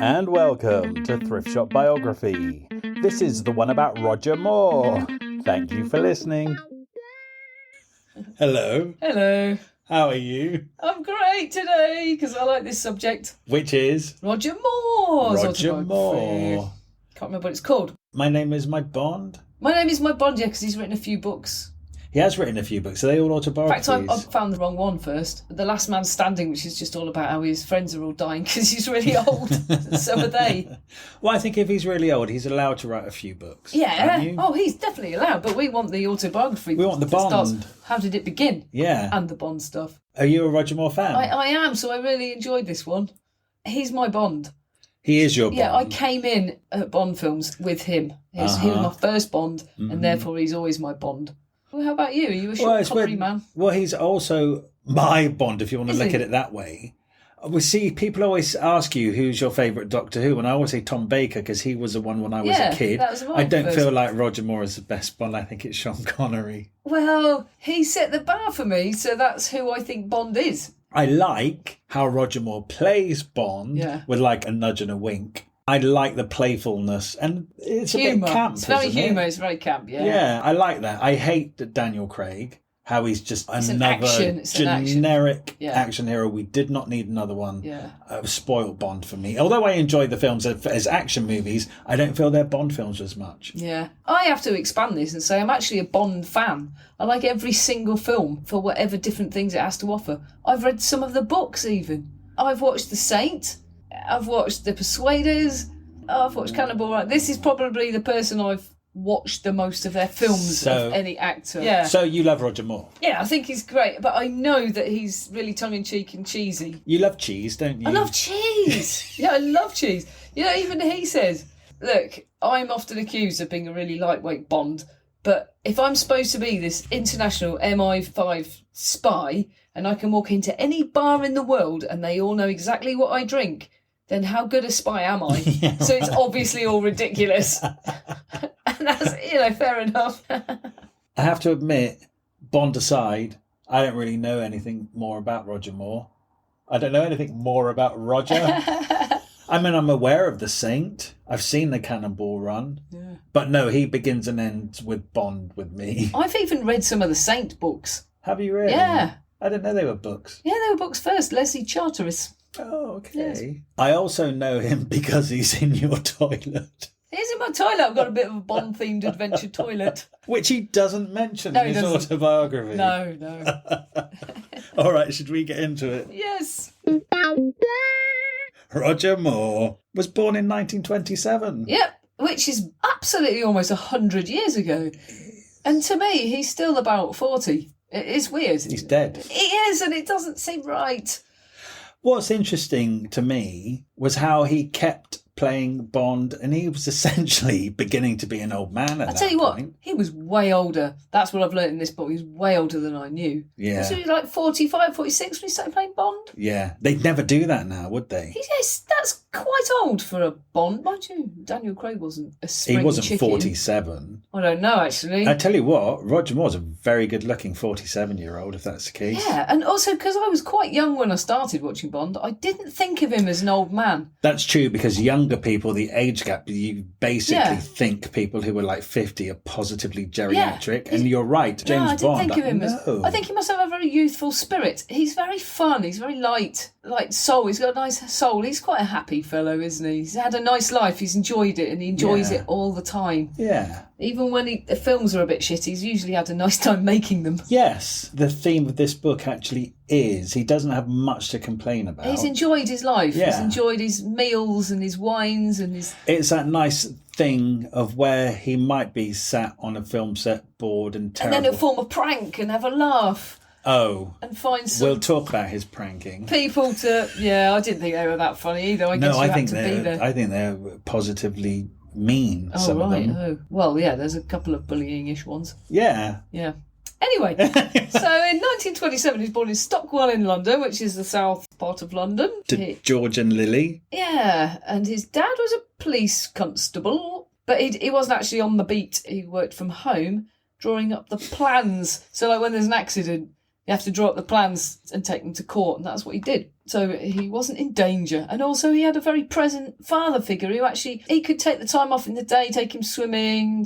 And welcome to Thrift Shop Biography. This is the one about Roger Moore. Thank you for listening. Hello. Hello. How are you? I'm great today because I like this subject. Which is? Roger Moore's Roger Moore. Can't remember what it's called. My Name is My Bond. My Name is My Bond, yeah, because he's written a few books. He has written a few books. Are they all autobiographies? In fact, I found the wrong one first. The Last Man Standing, which is just all about how his friends are all dying because he's really old. So are they. Well, I think if he's really old, he's allowed to write a few books. Yeah. Oh, he's definitely allowed. But we want the autobiography. We want the Bond. How did it begin? Yeah. And the Bond stuff. Are you a Roger Moore fan? I am, so I really enjoyed this one. He's my Bond. He is your Bond. Yeah, I came in at Bond films with him. He was my first Bond, and therefore he's always my Bond. Well, how about you? Are you a Sean Connery man? Well, he's also my Bond, if you want to look at it that way. We see people always ask you who's your favourite Doctor Who, and I always say Tom Baker because he was the one when I was a kid. That was I don't feel like Roger Moore is the best Bond. I think it's Sean Connery. Well, he set the bar for me, so that's who I think Bond is. I like how Roger Moore plays Bond with like a nudge and a wink. I like the playfulness, and it's Humour. A bit camp. It's very humour. It's very camp. Yeah. Yeah, I like that. I hate Daniel Craig. How he's just another generic action hero. We did not need another one. Yeah. Spoiled Bond for me. Although I enjoy the films as action movies, I don't feel they're Bond films as much. Yeah. I have to expand this and say I'm actually a Bond fan. I like every single film for whatever different things it has to offer. I've read some of the books even. I've watched The Saint. I've watched The Persuaders. I've watched Cannonball Run. This is probably the person I've watched the most of their films of any actor. Yeah. So you love Roger Moore? Yeah, I think he's great, but I know that he's really tongue-in-cheek and cheesy. You love cheese, don't you? I love cheese. Yeah, I love cheese. You know, even he says, look, I'm often accused of being a really lightweight Bond, but if I'm supposed to be this international MI5 spy and I can walk into any bar in the world and they all know exactly what I drink, then how good a spy am I? Yeah, so it's obviously all ridiculous. And that's, fair enough. I have to admit, Bond aside, I don't really know anything more about Roger Moore. I don't know anything more about Roger. I mean, I'm aware of The Saint. I've seen the Cannonball Run. Yeah. But no, he begins and ends with Bond with me. I've even read some of the Saint books. Have you really? Yeah. I didn't know they were books. Yeah, they were books first. Leslie Charteris. Oh, okay. Yes. I also know him because he's in your toilet. He's in my toilet. I've got a bit of a Bond-themed adventure toilet. Which he doesn't mention in his autobiography. No. All right, should we get into it? Yes. Roger Moore was born in 1927. Yep, which is absolutely almost 100 years ago. And to me, he's still about 40. It's weird. He's dead. He is, and it doesn't seem right. What's interesting to me was how he kept playing Bond, and he was essentially beginning to be an old man at that point. I tell you what, he was way older. That's what I've learned in this book. He was way older than I knew. Yeah. So he was like 45, 46 when he started playing Bond? Yeah. They'd never do that now, would they? Yes, that's quite old for a Bond. Mind you, Daniel Craig wasn't a spring He wasn't chicken. 47. I don't know, actually. I tell you what, Roger Moore's a very good-looking 47-year-old, if that's the case. Yeah, and also because I was quite young when I started watching Bond, I didn't think of him as an old man. That's true, because younger people, the age gap, you basically think people who are like 50 are positively geriatric, and you're right, James Bond. I didn't think of him as... I think he must have a very youthful spirit. He's very fun, he's very light soul, he's got a nice soul. He's quite a happy fellow, isn't he? He's had a nice life, he's enjoyed it, and he enjoys it all the time. Yeah. Even when the films are a bit shit, he's usually had a nice time making them. Yes, the theme of this book actually is he doesn't have much to complain about. He's enjoyed his life. Yeah. He's enjoyed his meals and his wines and his... It's that nice thing of where he might be sat on a film set bored and terrible. And then he'll form a prank and have a laugh. Oh. And find some... We'll talk about his pranking. People to... Yeah, I didn't think they were that funny either. I guess you had to be there. I think they're positively mean, some of them. Oh, well, yeah, there's a couple of bullying-ish ones. Yeah. Yeah. Anyway, so in 1927 he was born in Stockwell in London, which is the south part of London. To George and Lily. Yeah, and his dad was a police constable, but he wasn't actually on the beat. He worked from home, drawing up the plans. So like when there's an accident, You have to draw up the plans and take them to court, and that's what he did. So he wasn't in danger. And also he had a very present father figure who actually, he could take the time off in the day, take him swimming,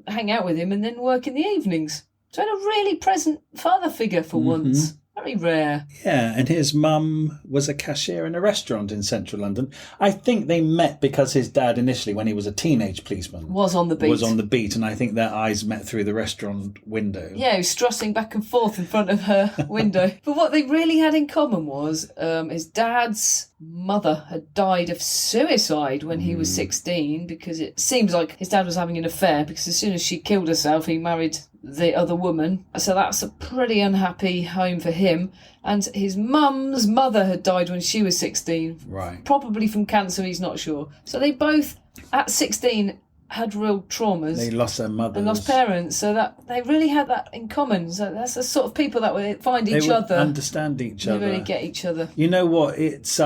hang out with him, and then work in the evenings. So he had a really present father figure for once. Very rare. Yeah, and his mum was a cashier in a restaurant in central London. I think they met because his dad initially, when he was a teenage policeman, was on the beat. And I think their eyes met through the restaurant window. Yeah, he was strutting back and forth in front of her window. But what they really had in common was his dad's mother had died of suicide when he was 16, because it seems like his dad was having an affair, because as soon as she killed herself, he married the other woman. So that's a pretty unhappy home for him. And his mum's mother had died when she was 16. Right. Probably from cancer, he's not sure. So they both, at 16, had real traumas. They lost their mothers. They lost parents, so that they really had that in common. So that's the sort of people that would find each other. Understand each other. They really get each other. You know what? It's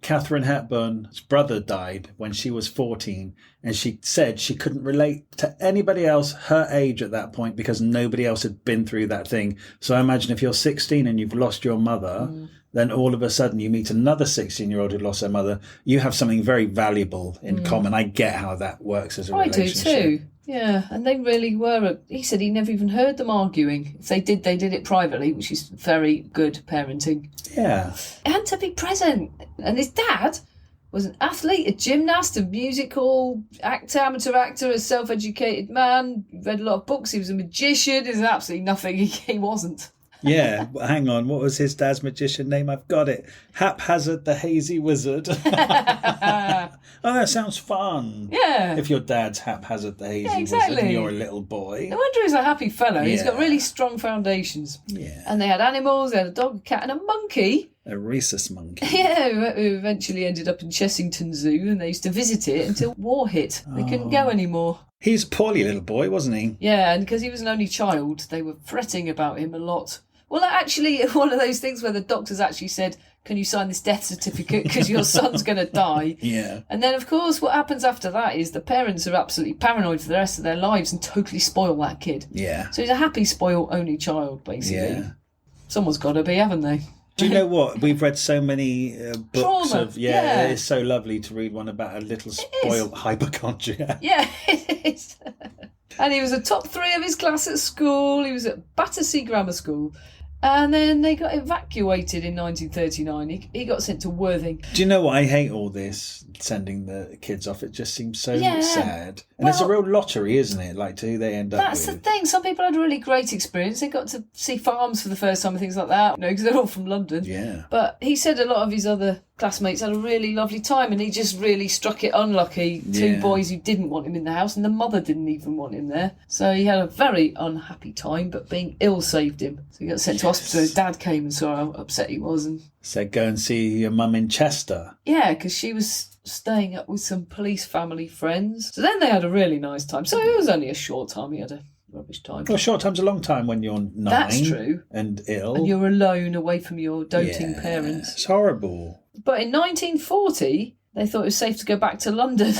Catherine Hepburn's brother died when she was 14, and she said she couldn't relate to anybody else her age at that point because nobody else had been through that thing. So I imagine if you're 16 and you've lost your mother, then all of a sudden you meet another 16-year-old who lost their mother. You have something very valuable in common. I get how that works as a relationship. I do too. Yeah, and they really were. He said he never even heard them arguing. If they did it privately, which is very good parenting. Yeah. And to be present. And his dad was an athlete, a gymnast, a musical actor, amateur actor, a self-educated man. Read a lot of books. He was a magician. There's absolutely nothing he wasn't. Yeah, hang on. What was his dad's magician name? I've got it. Haphazard the Hazy Wizard. Oh, that sounds fun. Yeah. If your dad's Haphazard the Hazy Wizard and you're a little boy. No wonder he's a happy fellow. Yeah. He's got really strong foundations. Yeah. And they had animals. They had a dog, a cat and a monkey. A rhesus monkey. Yeah, who eventually ended up in Chessington Zoo, and they used to visit it until war hit. They couldn't go anymore. He's a poorly little boy, wasn't he? Yeah, and because he was an only child, they were fretting about him a lot. Well, actually, one of those things where the doctors actually said, can you sign this death certificate because your son's going to die? Yeah. And then, of course, what happens after that is the parents are absolutely paranoid for the rest of their lives and totally spoil that kid. Yeah. So he's a happy, spoiled only child, basically. Yeah. Someone's got to be, haven't they? Do you know what? We've read so many books Trauma. of... Yeah, it's so lovely to read one about a little spoiled hypochondriac. Yeah, it is. And he was a top 3 of his class at school. He was at Battersea Grammar School. And then they got evacuated in 1939. He got sent to Worthing. Do you know what? I hate all this, sending the kids off. It just seems so sad. And it's a real lottery, isn't it? Like, to who they end up with. That's the thing. Some people had a really great experience. They got to see farms for the first time and things like that, because they're all from London. Yeah. But he said a lot of his other classmates had a really lovely time, and he just really struck it unlucky. 2 boys who didn't want him in the house, and the mother didn't even want him there. So he had a very unhappy time, but being ill saved him. So he got sent to hospital. His dad came and saw how upset he was, and said, go and see your mum in Chester. Yeah, because she was staying up with some police family friends. So then they had a really nice time. So it was only a short time. He had a rubbish time. Well, a short time's a long time when you're 9. That's true. And ill. And you're alone away from your doting parents. It's horrible. But in 1940, they thought it was safe to go back to London.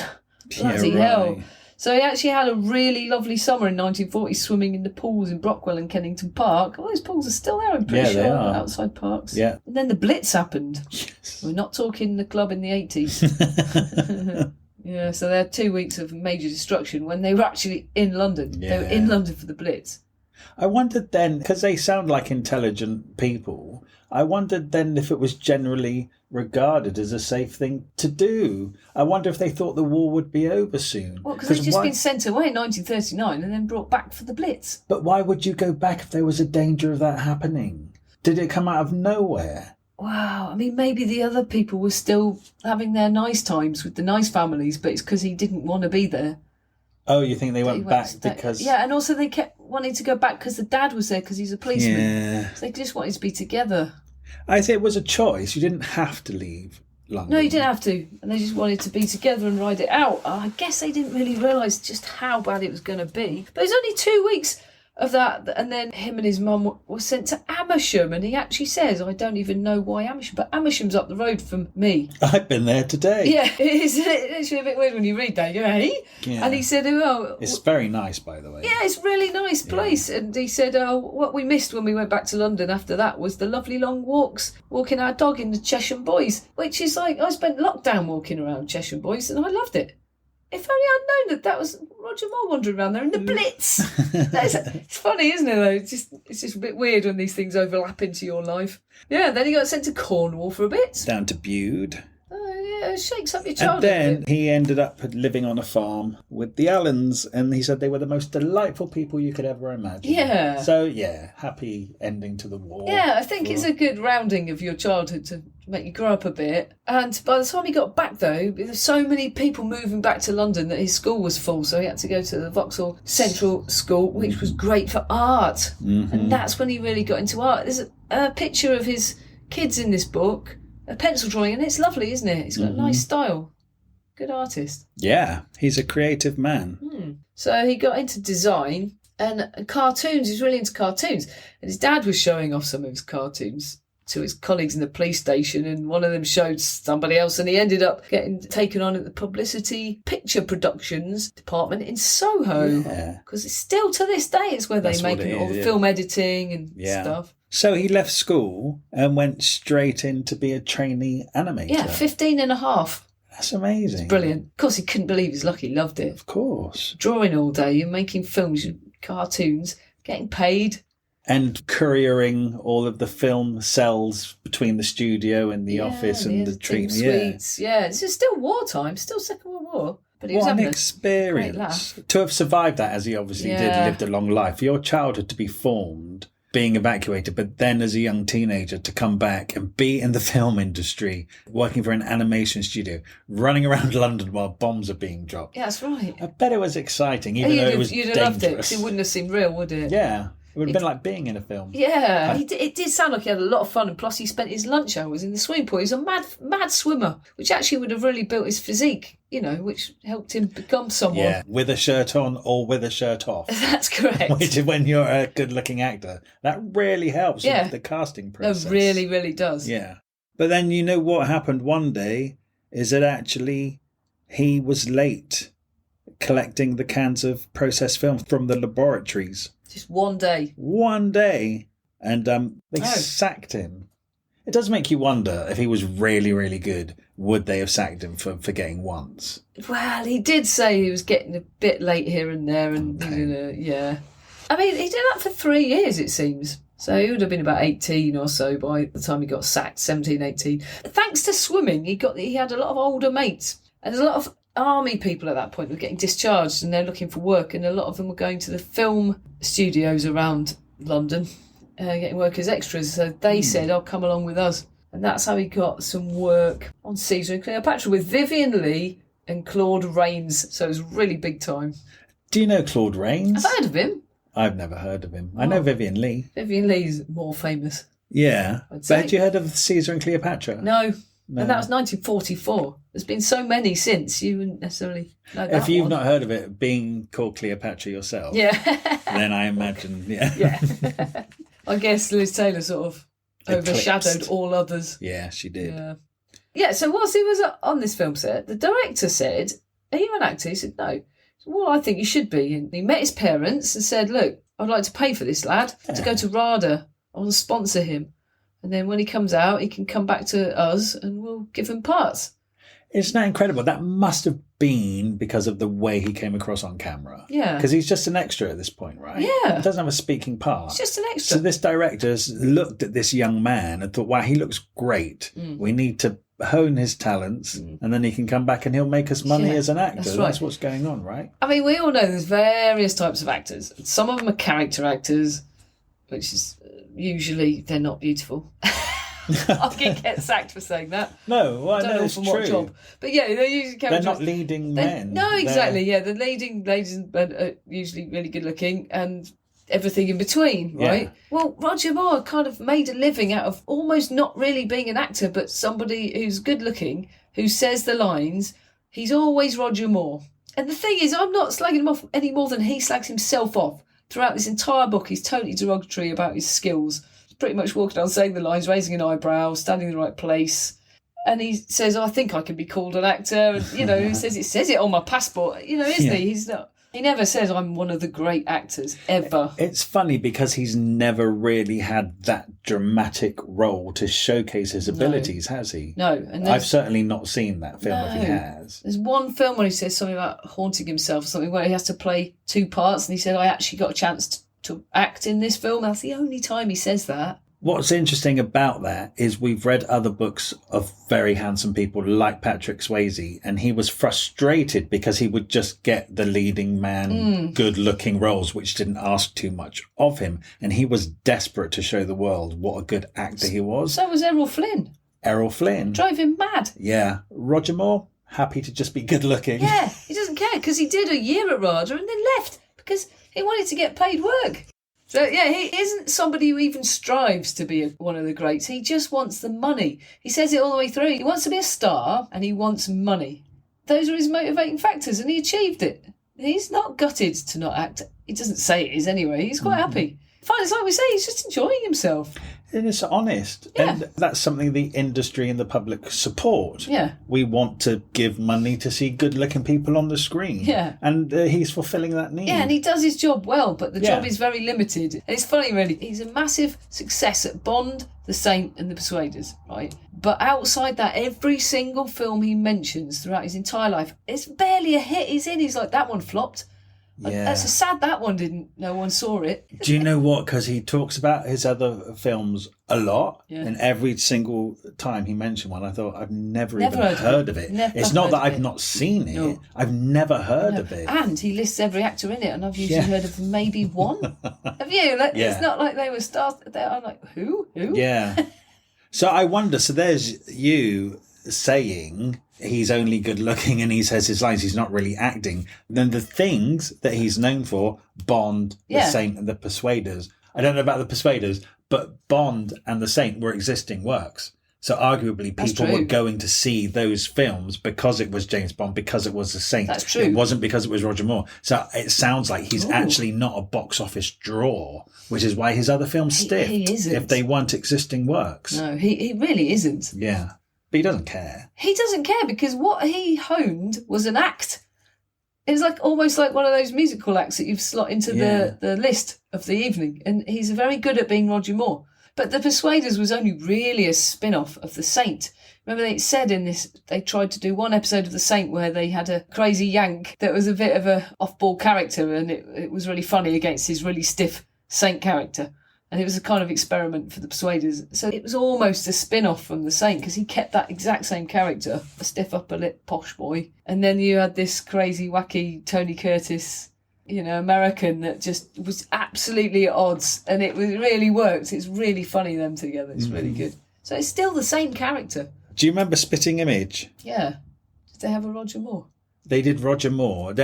Bloody hell. So he actually had a really lovely summer in 1940, swimming in the pools in Brockwell and Kennington Park. All those pools are still there, I'm pretty sure, they are. outside parks. Yeah. And then the Blitz happened. Yes. We're not talking the club in the 80s. Yeah, so they had 2 weeks of major destruction when they were actually in London. Yeah. They were in London for the Blitz. I wondered then, because they sound like intelligent people, I wondered then if it was generally regarded as a safe thing to do. I wonder if they thought the war would be over soon. Well, because they'd just been sent away in 1939 and then brought back for the Blitz. But why would you go back if there was a danger of that happening? Did it come out of nowhere? Wow, I mean, maybe the other people were still having their nice times with the nice families, but it's because he didn't want to be there. Oh, you think they went back because... Yeah, and also they kept wanting to go back because the dad was there because he's a policeman. Yeah. So they just wanted to be together. I think it was a choice. You didn't have to leave London. No, you didn't have to. And they just wanted to be together and ride it out. I guess they didn't really realise just how bad it was going to be. But it was only 2 weeks of that. And then him and his mum were sent to Amersham, and he actually says, I don't even know why Amersham, but Amersham's up the road from me. I've been there today. Yeah, it's actually a bit weird when you read that. You go, hey? Yeah. And he said, oh, It's very nice, by the way. yeah, it's a really nice place. Yeah. And he said, oh, what we missed when we went back to London after that was the lovely long walks, walking our dog in the Chesham Boys, which is like, I spent lockdown walking around Chesham Boys and I loved it. If only I'd known that was Roger Moore wandering around there in the Blitz. It's funny, isn't it, though? It's just a bit weird when these things overlap into your life. Yeah, then he got sent to Cornwall for a bit. Down to Bude. Oh, yeah, it shakes up your And childhood. then he ended up living on a farm with the Allens, and he said they were the most delightful people you could ever imagine. Yeah. So, yeah, happy ending to the war. Yeah, I think it's a good rounding of your childhood to make you grow up a bit. And by the time he got back, though, there were so many people moving back to London that his school was full, so he had to go to the Vauxhall Central School, which was great for art. Mm-hmm. And that's when he really got into art. There's a picture of his kids in this book, a pencil drawing, and it's lovely, isn't it? It's got a nice style. Good artist. Yeah, he's a creative man. So he got into design and cartoons. He's really into cartoons. And his dad was showing off some of his cartoons to his colleagues in the police station, and one of them showed somebody else, and he ended up getting taken on at the publicity picture productions department in Soho. Because it's still to this day, it's where they make all the film editing and stuff. So he left school and went straight in to be a trainee animator. Yeah, 15 and a half. That's amazing. It's brilliant. Of course, he couldn't believe his luck. He loved it. Of course. Drawing all day, you're making films, cartoons, getting paid. And couriering all of the film cells between the studio and the office and the treatment. Suites. Yeah, this is still wartime, still Second World War. But he was what an having experience. To have survived that, as he obviously did, lived a long life. For your childhood to be formed, being evacuated, but then as a young teenager to come back and be in the film industry, working for an animation studio, running around London while bombs are being dropped. Yeah, that's right. I bet it was exciting, even though it was You'd dangerous. have loved it, because it wouldn't have seemed real, would it? Yeah. It would have been like being in a film. Yeah, it did sound like he had a lot of fun, and plus he spent his lunch hours in the swimming pool. He's a mad swimmer, which actually would have really built his physique, which helped him become someone. Yeah, with a shirt on or with a shirt off. That's correct. Which, when you're a good-looking actor, that really helps with the casting process. It really, really does. Yeah. But then what happened one day is that actually he was late collecting the cans of processed film from the laboratories. Just one day. One day. And they sacked him. It does make you wonder if he was really, really good, would they have sacked him for forgetting once? Well, he did say he was getting a bit late here and there. And yeah. I mean, he did that for 3 years, it seems. So he would have been about 18 or so by the time he got sacked, 17, 18. Thanks to swimming, he had a lot of older mates. And there's a lot of army people at that point who were getting discharged and they're looking for work. And a lot of them were going to the film studios around London, getting work as extras. So they said, come along with us. And that's how he got some work on Caesar and Cleopatra with Vivian Leigh and Claude Rains. So it was really big time. Do you know Claude Rains? I've heard of him. I've never heard of him. I know Vivian Leigh. Vivian Leigh's more famous. Yeah. But had you heard of Caesar and Cleopatra? No. And that was 1944. There's been so many since, you wouldn't necessarily know that. If you've not heard of it, being called Cleopatra yourself, then I imagine, Yeah. I guess Liz Taylor sort of overshadowed all others. Yeah, she did. Yeah, so whilst he was on this film set, the director said, are you an actor? He said, no. Well, I think you should be. And he met his parents and said, look, I'd like to pay for this lad to go to RADA. I want to sponsor him. And then when he comes out, he can come back to us and we'll give him parts. Isn't that incredible? That must have been because of the way he came across on camera. Yeah. Because he's just an extra at this point, right? Yeah. He doesn't have a speaking part. He's just an extra. So this director looked at this young man and thought, wow, he looks great. We need to hone his talents and then he can come back and he'll make us money as an actor. That's right. That's what's going on, right? I mean, we all know there's various types of actors. Some of them are character actors, which is usually they're not beautiful. I can get sacked for saying that. No, well, I know it's true. What job. But yeah, they're usually characters. They're not leading men. No, exactly. Yeah, the leading ladies are usually really good looking and everything in between, right? Yeah. Well, Roger Moore kind of made a living out of almost not really being an actor, but somebody who's good looking, who says the lines. He's always Roger Moore. And the thing is, I'm not slagging him off any more than he slags himself off. Throughout this entire book, he's totally derogatory about his skills. He's pretty much walking on saying the lines, raising an eyebrow, standing in the right place. And he says, I think I can be called an actor. And, he says it on my passport. Isn't he? He's not. He never says I'm one of the great actors, ever. It's funny because he's never really had that dramatic role to showcase his abilities, has he? No. And I've certainly not seen that film if he has. There's one film where he says something about haunting himself or something, where he has to play two parts. And he said, I actually got a chance to act in this film. That's the only time he says that. What's interesting about that is we've read other books of very handsome people like Patrick Swayze, and he was frustrated because he would just get the leading man, good-looking roles, which didn't ask too much of him. And he was desperate to show the world what a good actor he was. So was Errol Flynn. Errol Flynn. Drove him mad. Yeah. Roger Moore, happy to just be good-looking. Yeah, he doesn't care because he did a year at RADA and then left because he wanted to get paid work. So, yeah, he isn't somebody who even strives to be one of the greats. He just wants the money. He says it all the way through. He wants to be a star and he wants money. Those are his motivating factors and he achieved it. He's not gutted to not act. He doesn't say it is anyway. He's quite happy. Fine, it's like we say, he's just enjoying himself. And it's honest. Yeah. And that's something the industry and the public support. Yeah. We want to give money to see good-looking people on the screen. Yeah. And he's fulfilling that need. Yeah, and he does his job well, but the job is very limited. And it's funny, really. He's a massive success at Bond, The Saint and The Persuaders, right? But outside that, every single film he mentions throughout his entire life, it's barely a hit. He's like, that one flopped. Yeah. That's sad that one didn't. No one saw it. Do you know what? Because he talks about his other films a lot, and every single time he mentioned one, I thought, I've never even heard of it. It's not that I've not seen it. No. I've never heard of it. And he lists every actor in it, and I've usually heard of maybe one. Have you? It's not like they were stars. I'm like, who? Yeah. So I wonder, so there's you saying he's only good looking and he says his lines, he's not really acting. Then the things that he's known for, Bond, The Saint and The Persuaders. I don't know about The Persuaders, but Bond and The Saint were existing works. So arguably people were going to see those films because it was James Bond, because it was The Saint. That's true. It wasn't because it was Roger Moore. So it sounds like he's actually not a box office draw, which is why his other films stiffed. He isn't. If they weren't existing works. No, he really isn't. Yeah. But he doesn't care. He doesn't care because what he honed was an act. It's like almost like one of those musical acts that you've slot into the list of the evening. And he's very good at being Roger Moore. But The Persuaders was only really a spin-off of The Saint. Remember they said in this, they tried to do one episode of The Saint where they had a crazy Yank that was a bit of a off-ball character and it was really funny against his really stiff Saint character. And it was a kind of experiment for The Persuaders. So it was almost a spin-off from The Saint because he kept that exact same character, a stiff upper lip posh boy. And then you had this crazy, wacky Tony Curtis, American that just was absolutely at odds. And it really worked. It's really funny, them together. It's really good. So it's still the same character. Do you remember Spitting Image? Yeah. Did they have a Roger Moore? They did Roger Moore.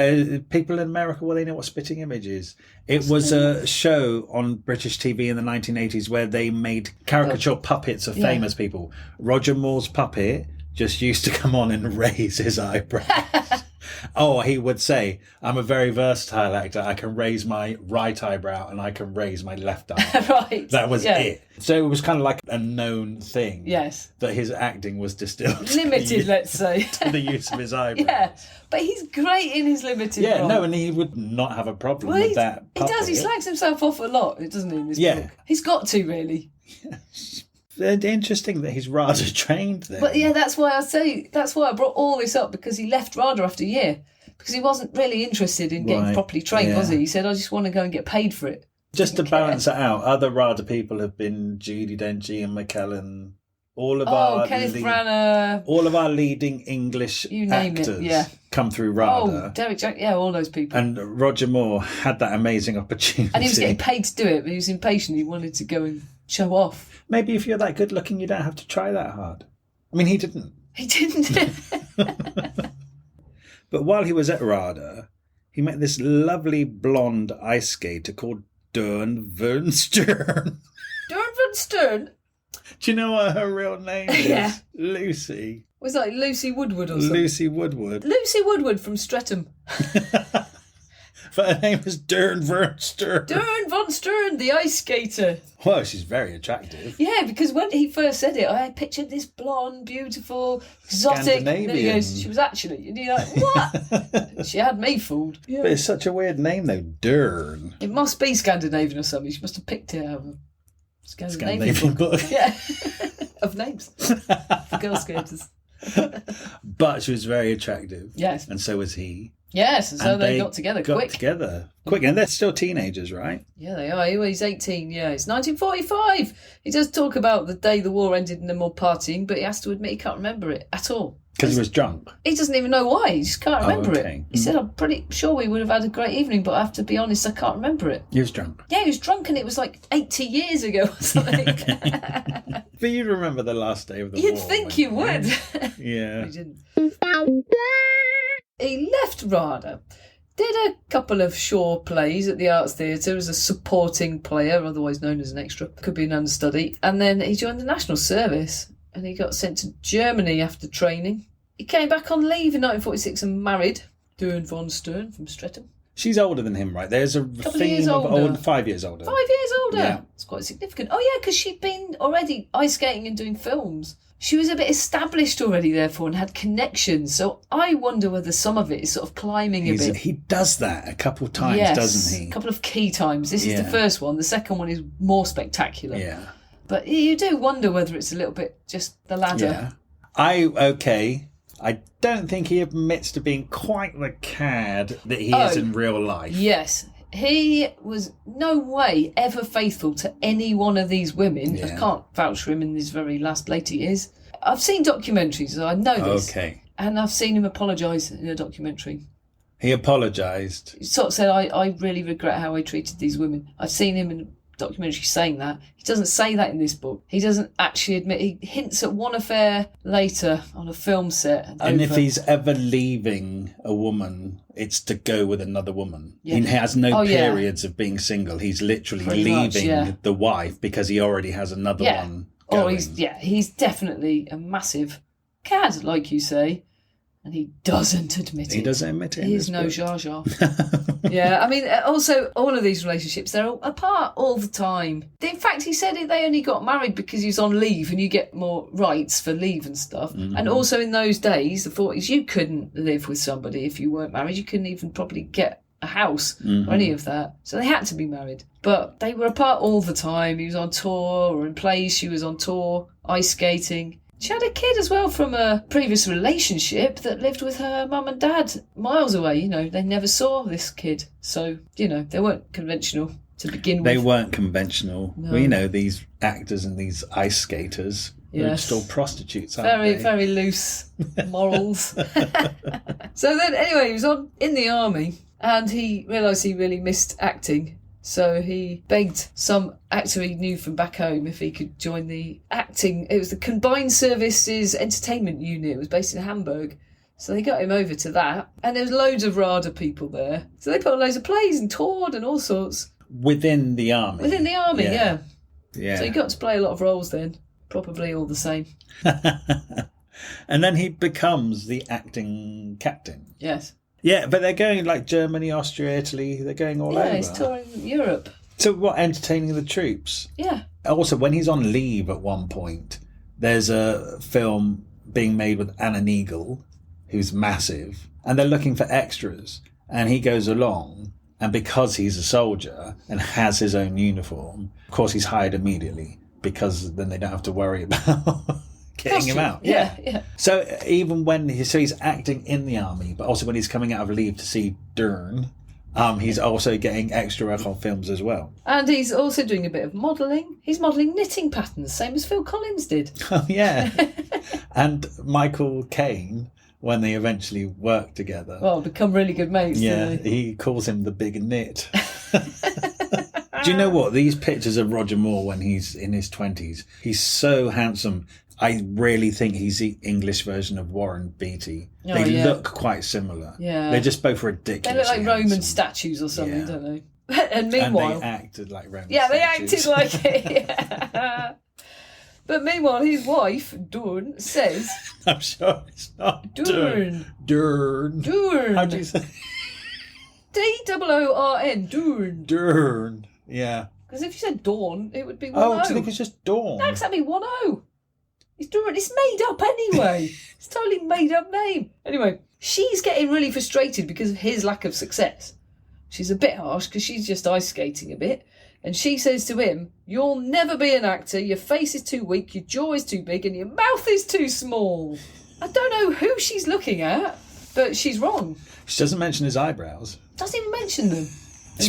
People in America, well, they know what Spitting Image is. It was a show on British TV in the 1980s where they made caricature puppets of famous people. Roger Moore's puppet just used to come on and raise his eyebrows. He would say, I'm a very versatile actor. I can raise my right eyebrow and I can raise my left arm. Right. That was it. So it was kind of like a known thing. Yes. That his acting was distilled. Limited, let's say. To the use of his eyebrows. Yeah. But he's great in his limited role. No, and he would not have a problem with that puppet. He does. He slags himself off a lot, doesn't he, in this book? He's got to, really. Interesting that he's RADA trained then. But that's why I brought all this up, because he left RADA after a year because he wasn't really interested in getting properly trained, was he? He said, I just want to go and get paid for it. Just to balance it out, other RADA people have been Judi Dench, Ian McKellen, all of our Kenneth Branagh, all of our leading English actors come through RADA. Derek Jack, all those people. And Roger Moore had that amazing opportunity. And he was getting paid to do it, but he was impatient. He wanted to go and show off. Maybe if you're that good looking, you don't have to try that hard. I mean, he didn't. He didn't. But while he was at RADA, he met this lovely blonde ice skater called Dawn Van Stern. Dawn Van Stern? Do you know what her real name is? Yeah. Lucy. Was that like Lucy Woodward or something? Lucy Woodward. Lucy Woodward from Streatham. But her name is Dern von Stern. Dern von Stern, the ice skater. Well, she's very attractive. Yeah, because when he first said it, I pictured this blonde, beautiful, exotic. Scandinavian. And then he goes, she was actually. And you're like, what? She had me fooled. Yeah. But it's such a weird name, though. Dern. It must be Scandinavian or something. She must have picked it out of a Scandinavian book. Yeah. Of names. For girl skaters. But she was very attractive. Yes. And so was he. Yes, and so And they got together quick. Quick. And they're still teenagers, right? Yeah, they are. He's 18, yeah. It's 1945. He does talk about the day the war ended and them all partying, but he has to admit he can't remember it at all. Because he was drunk. He doesn't even know why. He just can't remember okay. it. He said, I'm pretty sure we would have had a great evening, but I have to be honest, I can't remember it. He was drunk. Yeah, he was drunk and it was like 80 years ago or something. But you'd remember the last day of the war. You'd think you would. Yeah. He didn't. He left RADA. Did a couple of Shaw plays at the Arts Theatre as a supporting player, otherwise known as an extra. Could be an understudy. And then he joined the National Service and he got sent to Germany after training. He came back on leave in 1946 and married Dern von Stern from Streatham. She's older than him, right? There's a theme of old, 5 years older. 5 years older. Yeah. It's quite significant. Oh, yeah, because she'd been already ice skating and doing films. She was a bit established already, therefore, and had connections. So I wonder whether some of it is sort of climbing a bit. He does that a couple of times, Yes, doesn't he? A couple of key times. This is the first one. The second one is more spectacular. Yeah. But you do wonder whether it's a little bit just the ladder. Yeah. I don't think he admits to being quite the cad that he is in real life. Yes. He was no way ever faithful to any one of these women. Yeah. I can't vouch for him in his very later years. I've seen documentaries, so I know this. Okay. And I've seen him apologise in a documentary. He apologised. He sort of said, I really regret how I treated these women. I've seen him in a documentary saying that. He doesn't say that in this book. He doesn't actually admit. He hints at one affair later on a film set. And if he's ever leaving a woman, it's to go with another woman. Yeah. He has no periods of being single. He's literally leaving the wife because he already has another one going. Or he's definitely a massive cad, like you say. And he doesn't admit it. He doesn't admit it. He's no Jar Jar. Yeah, I mean, also, all of these relationships, they're all apart all the time. In fact, he said they only got married because he was on leave and you get more rights for leave and stuff. Mm-hmm. And also in those days, the 40s, you couldn't live with somebody if you weren't married. You couldn't even probably get a house or any of that. So they had to be married. But they were apart all the time. He was on tour or in plays. She was on tour, ice skating. She had a kid as well from a previous relationship that lived with her mum and dad miles away. You know, they never saw this kid. So, you know, they weren't conventional to begin with. They weren't conventional. No. Well, you know, these actors and these ice skaters are just all prostitutes, aren't they? Very loose morals. So then, anyway, he was in the army and he realised he really missed acting. So he begged some actor he knew from back home if he could join the acting. It was the Combined Services Entertainment Unit. It was based in Hamburg. So they got him over to that. And there was loads of RADA people there. So they put on loads of plays and toured and all sorts. Within the army? Within the army, yeah. Yeah. So he got to play a lot of roles then. Probably all the same. And then he becomes the acting captain. Yes. Yeah, but they're going like Germany, Austria, Italy. They're going all over. Yeah, he's touring Europe. So what, entertaining the troops? Yeah. Also, when he's on leave at one point, there's a film being made with Anna Neagle, who's massive, and they're looking for extras. And he goes along, and because he's a soldier and has his own uniform, of course he's hired immediately because then they don't have to worry about getting him out. Yeah. So even when he's acting in the army, but also when he's coming out of leave to see Dern, he's also getting extra work on films as well. And he's also doing a bit of modelling. He's modelling knitting patterns, same as Phil Collins did. Oh, yeah. And Michael Caine, when they eventually work together. Well, become really good mates. Yeah, didn't they? he calls him the big knit. Do you know what? These pictures of Roger Moore when he's in his 20s, he's so handsome. I really think he's the English version of Warren Beatty. They look quite similar. Yeah. They're just both ridiculous. They look like Roman statues or something, don't they? And meanwhile... And they acted like Roman statues. statues. They acted like it, yeah. But meanwhile, his wife, Dawn, says... I'm sure it's not Dern. Dern. Dern. How do you say? D-O-O-R-N. Durn. Durn. Yeah. Because if you said Dawn, it would be 1-0. Oh, do you think it's just Dawn? No, because that'd be 1-0. It's Durn. It's made up anyway. It's a totally made up name. Anyway, she's getting really frustrated because of his lack of success. She's a bit harsh because she's just ice skating a bit. And she says to him, "You'll never be an actor. Your face is too weak, your jaw is too big, and your mouth is too small." I don't know who she's looking at, but she's wrong. She doesn't mention his eyebrows. Doesn't even mention them.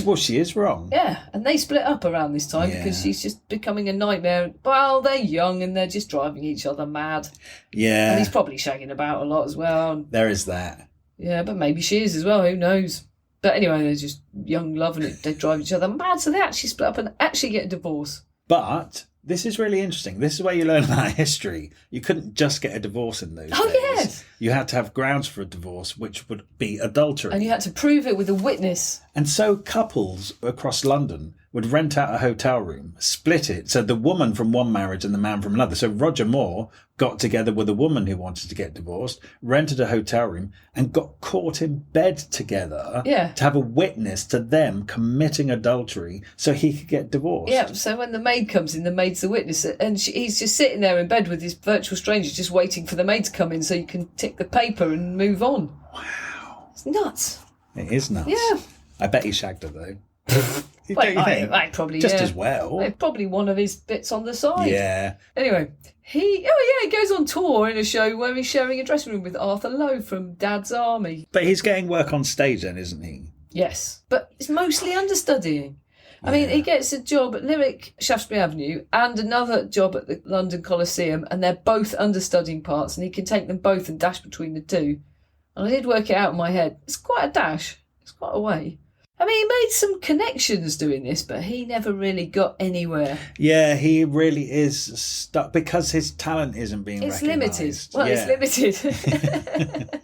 Well, she is wrong. Yeah, and they split up around this time because she's just becoming a nightmare. Well, they're young and they're just driving each other mad. Yeah. And he's probably shagging about a lot as well. There is that. Yeah, but maybe she is as well, who knows? But anyway, they're just young love and they drive each other mad, so they actually split up and actually get a divorce. But this is really interesting. This is where you learn about history. You couldn't just get a divorce in those days. Yes. You had to have grounds for a divorce, which would be adultery. And you had to prove it with a witness. And so couples across London would rent out a hotel room, split it. So the woman from one marriage and the man from another. So Roger Moore got together with a woman who wanted to get divorced, rented a hotel room and got caught in bed together to have a witness to them committing adultery so he could get divorced. Yeah, so when the maid comes in, the maid's the witness. And he's just sitting there in bed with this virtual stranger just waiting for the maid to come in so you can tick the paper and move on. Wow. It's nuts. It is nuts. Yeah. I bet he shagged her though. Well, I probably just as well. Probably one of his bits on the side. Yeah. Anyway, he goes on tour in a show where he's sharing a dressing room with Arthur Lowe from Dad's Army. But he's getting work on stage then, isn't he? Yes, but it's mostly understudying. I mean, he gets a job at Lyric Shaftesbury Avenue and another job at the London Coliseum, and they're both understudying parts, and he can take them both and dash between the two. And I did work it out in my head. It's quite a dash. It's quite a way. I mean, he made some connections doing this, but he never really got anywhere. Yeah, he really is stuck because his talent isn't being recognised. It's limited. Well, it's limited.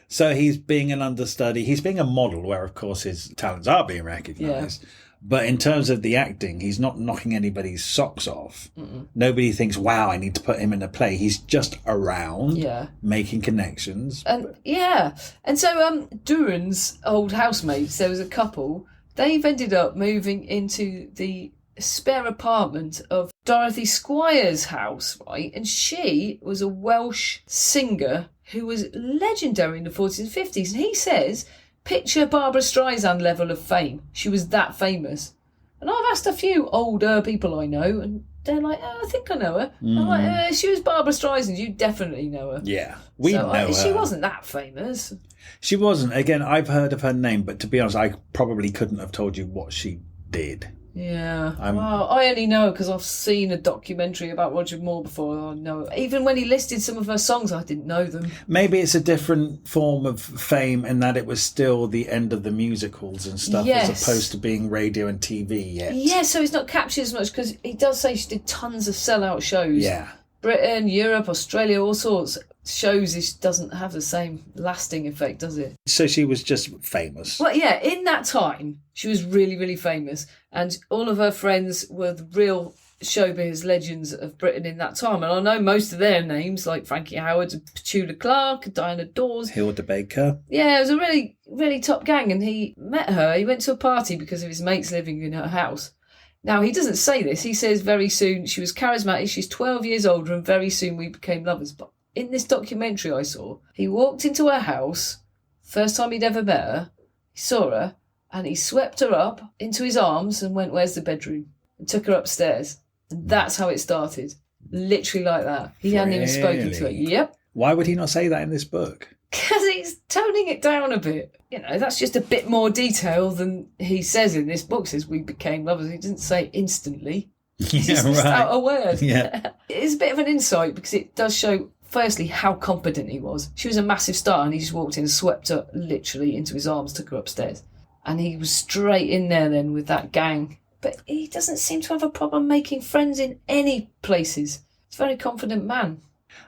So he's being an understudy. He's being a model where, of course, his talents are being recognised. Yeah. But in terms of the acting, he's not knocking anybody's socks off. Mm-mm. Nobody thinks, wow, I need to put him in a play. He's just around, making connections. And so Duran's old housemates, there was a couple, they've ended up moving into the spare apartment of Dorothy Squire's house, right? And she was a Welsh singer who was legendary in the 40s and 50s. And he says, picture Barbara Streisand level of fame. She was that famous. And I've asked a few older people I know, and they're like, I think I know her. I'm like, she was Barbara Streisand. You definitely know her. Yeah, we know her. She wasn't that famous. She wasn't. Again, I've heard of her name, but to be honest, I probably couldn't have told you what she did. Yeah, well, I only know because I've seen a documentary about Roger Moore before. I know even when he listed some of her songs, I didn't know them. Maybe it's a different form of fame in that it was still the end of the musicals and stuff, as opposed to being radio and TV yet. Yeah, so it's not captured as much because he does say she did tons of sellout shows. Yeah. Britain, Europe, Australia, all sorts. Shows this doesn't have the same lasting effect, does it? So she was just famous. Well, yeah, in that time, she was really, really famous. And all of her friends were the real showbiz legends of Britain in that time. And I know most of their names, like Frankie Howard, Petula Clark, Diana Dawes. Hilda Baker. Yeah, it was a really, really top gang. And he met her. He went to a party because of his mates living in her house. Now, he doesn't say this. He says very soon she was charismatic. She's 12 years older and very soon we became lovers. But in this documentary I saw, he walked into her house, first time he'd ever met her, he saw her, and he swept her up into his arms and went, where's the bedroom? And took her upstairs. And that's how it started. Literally like that. He hadn't even spoken to her. Yep. Why would he not say that in this book? Because he's toning it down a bit. You know, that's just a bit more detail than he says in this book. Says we became lovers. He doesn't say instantly. He's just out a word. Yeah. It's a bit of an insight because it does show, firstly, how competent he was. She was a massive star and he just walked in and swept her literally into his arms, took her upstairs. And he was straight in there then with that gang. But he doesn't seem to have a problem making friends in any places. He's a very confident man.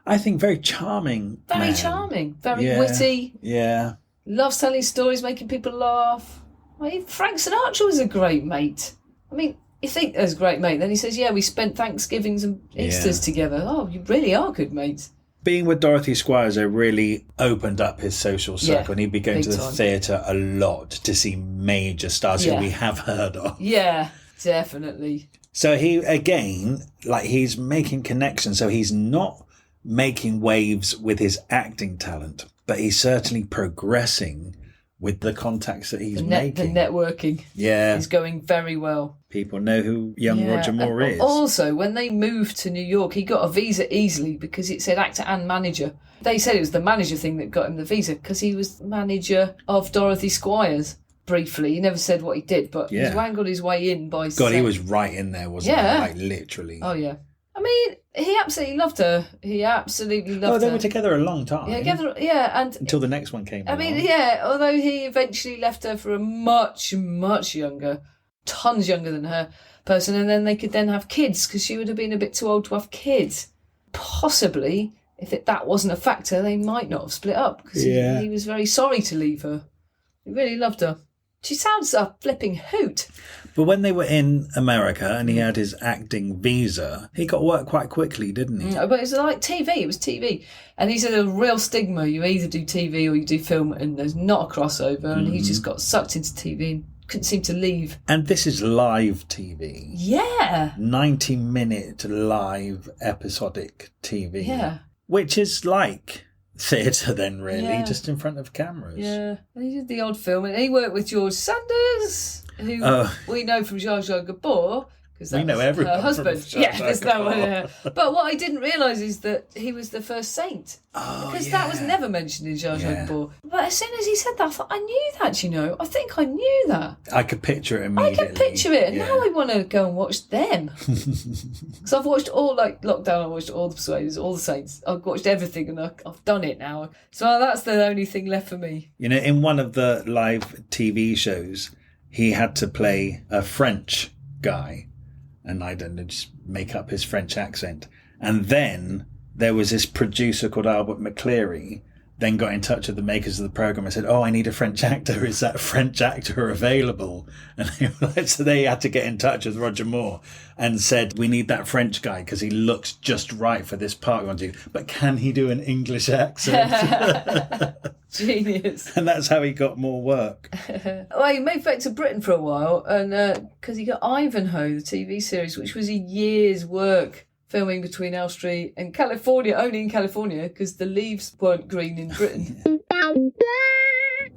I think very charming. Very charming. Very witty. Yeah. Loves telling stories, making people laugh. I mean, Frank Sinatra was a great mate. I mean, you think there's a great mate. Then he says, yeah, we spent Thanksgivings and Easters together. Oh, you really are good mates. Being with Dorothy Squires, it really opened up his social circle, and he'd be going to the theatre a lot to see major stars who we have heard of. Yeah, definitely. So he, again, like, he's making connections. So he's not making waves with his acting talent, but he's certainly progressing with the contacts that he's making. The networking is going very well. People know who young Roger Moore is. Also, when they moved to New York, he got a visa easily because it said actor and manager. They said it was the manager thing that got him the visa because he was manager of Dorothy Squires briefly. He never said what he did, but he's wangled his way in by... God, he was right in there, wasn't he? Like, literally. Oh, yeah. I mean, he absolutely loved her. He absolutely loved her. Oh, they were together a long time. And until the next one came along. I mean, although he eventually left her for a much, much younger, tons younger than her person, and then they could then have kids, because she would have been a bit too old to have kids. Possibly, if that wasn't a factor, they might not have split up, because he was very sorry to leave her. He really loved her. She sounds a flipping hoot. But when they were in America and he had his acting visa, he got work quite quickly, didn't he? But it was like TV. It was TV. And he said a real stigma. You either do TV or you do film, and there's not a crossover. And he just got sucked into TV and couldn't seem to leave. And this is live TV. Yeah. 90-minute live episodic TV. Yeah. Which is like theatre then, really, just in front of cameras. Yeah. And he did the odd film. And he worked with George Sanders, who we know from Zsa Zsa Gabor. We know everyone. Her husband. There's no one. But what I didn't realise is that he was the first saint. Because that was never mentioned in Zsa Zsa Gabor. But as soon as he said that, I thought, I knew that, you know. I think I knew that. I could picture it immediately. I can picture it. Now I want to go and watch them. Because I've watched all, like, Lockdown, I watched all the Persuaders, all the Saints. I've watched everything, and I've done it now. So that's the only thing left for me. You know, in one of the live TV shows, he had to play a French guy. And I don't know, just make up his French accent. And then there was this producer called Albert McCleary, then got in touch with the makers of the programme and said, I need a French actor. Is that French actor available? And so they had to get in touch with Roger Moore and said, we need that French guy because he looks just right for this part we want to do. But can he do an English accent? Genius. And that's how he got more work. Well, he moved back to Britain for a while, and because he got Ivanhoe, the TV series, which was a year's work filming between Elstree and California, only in California, because the leaves weren't green in Britain.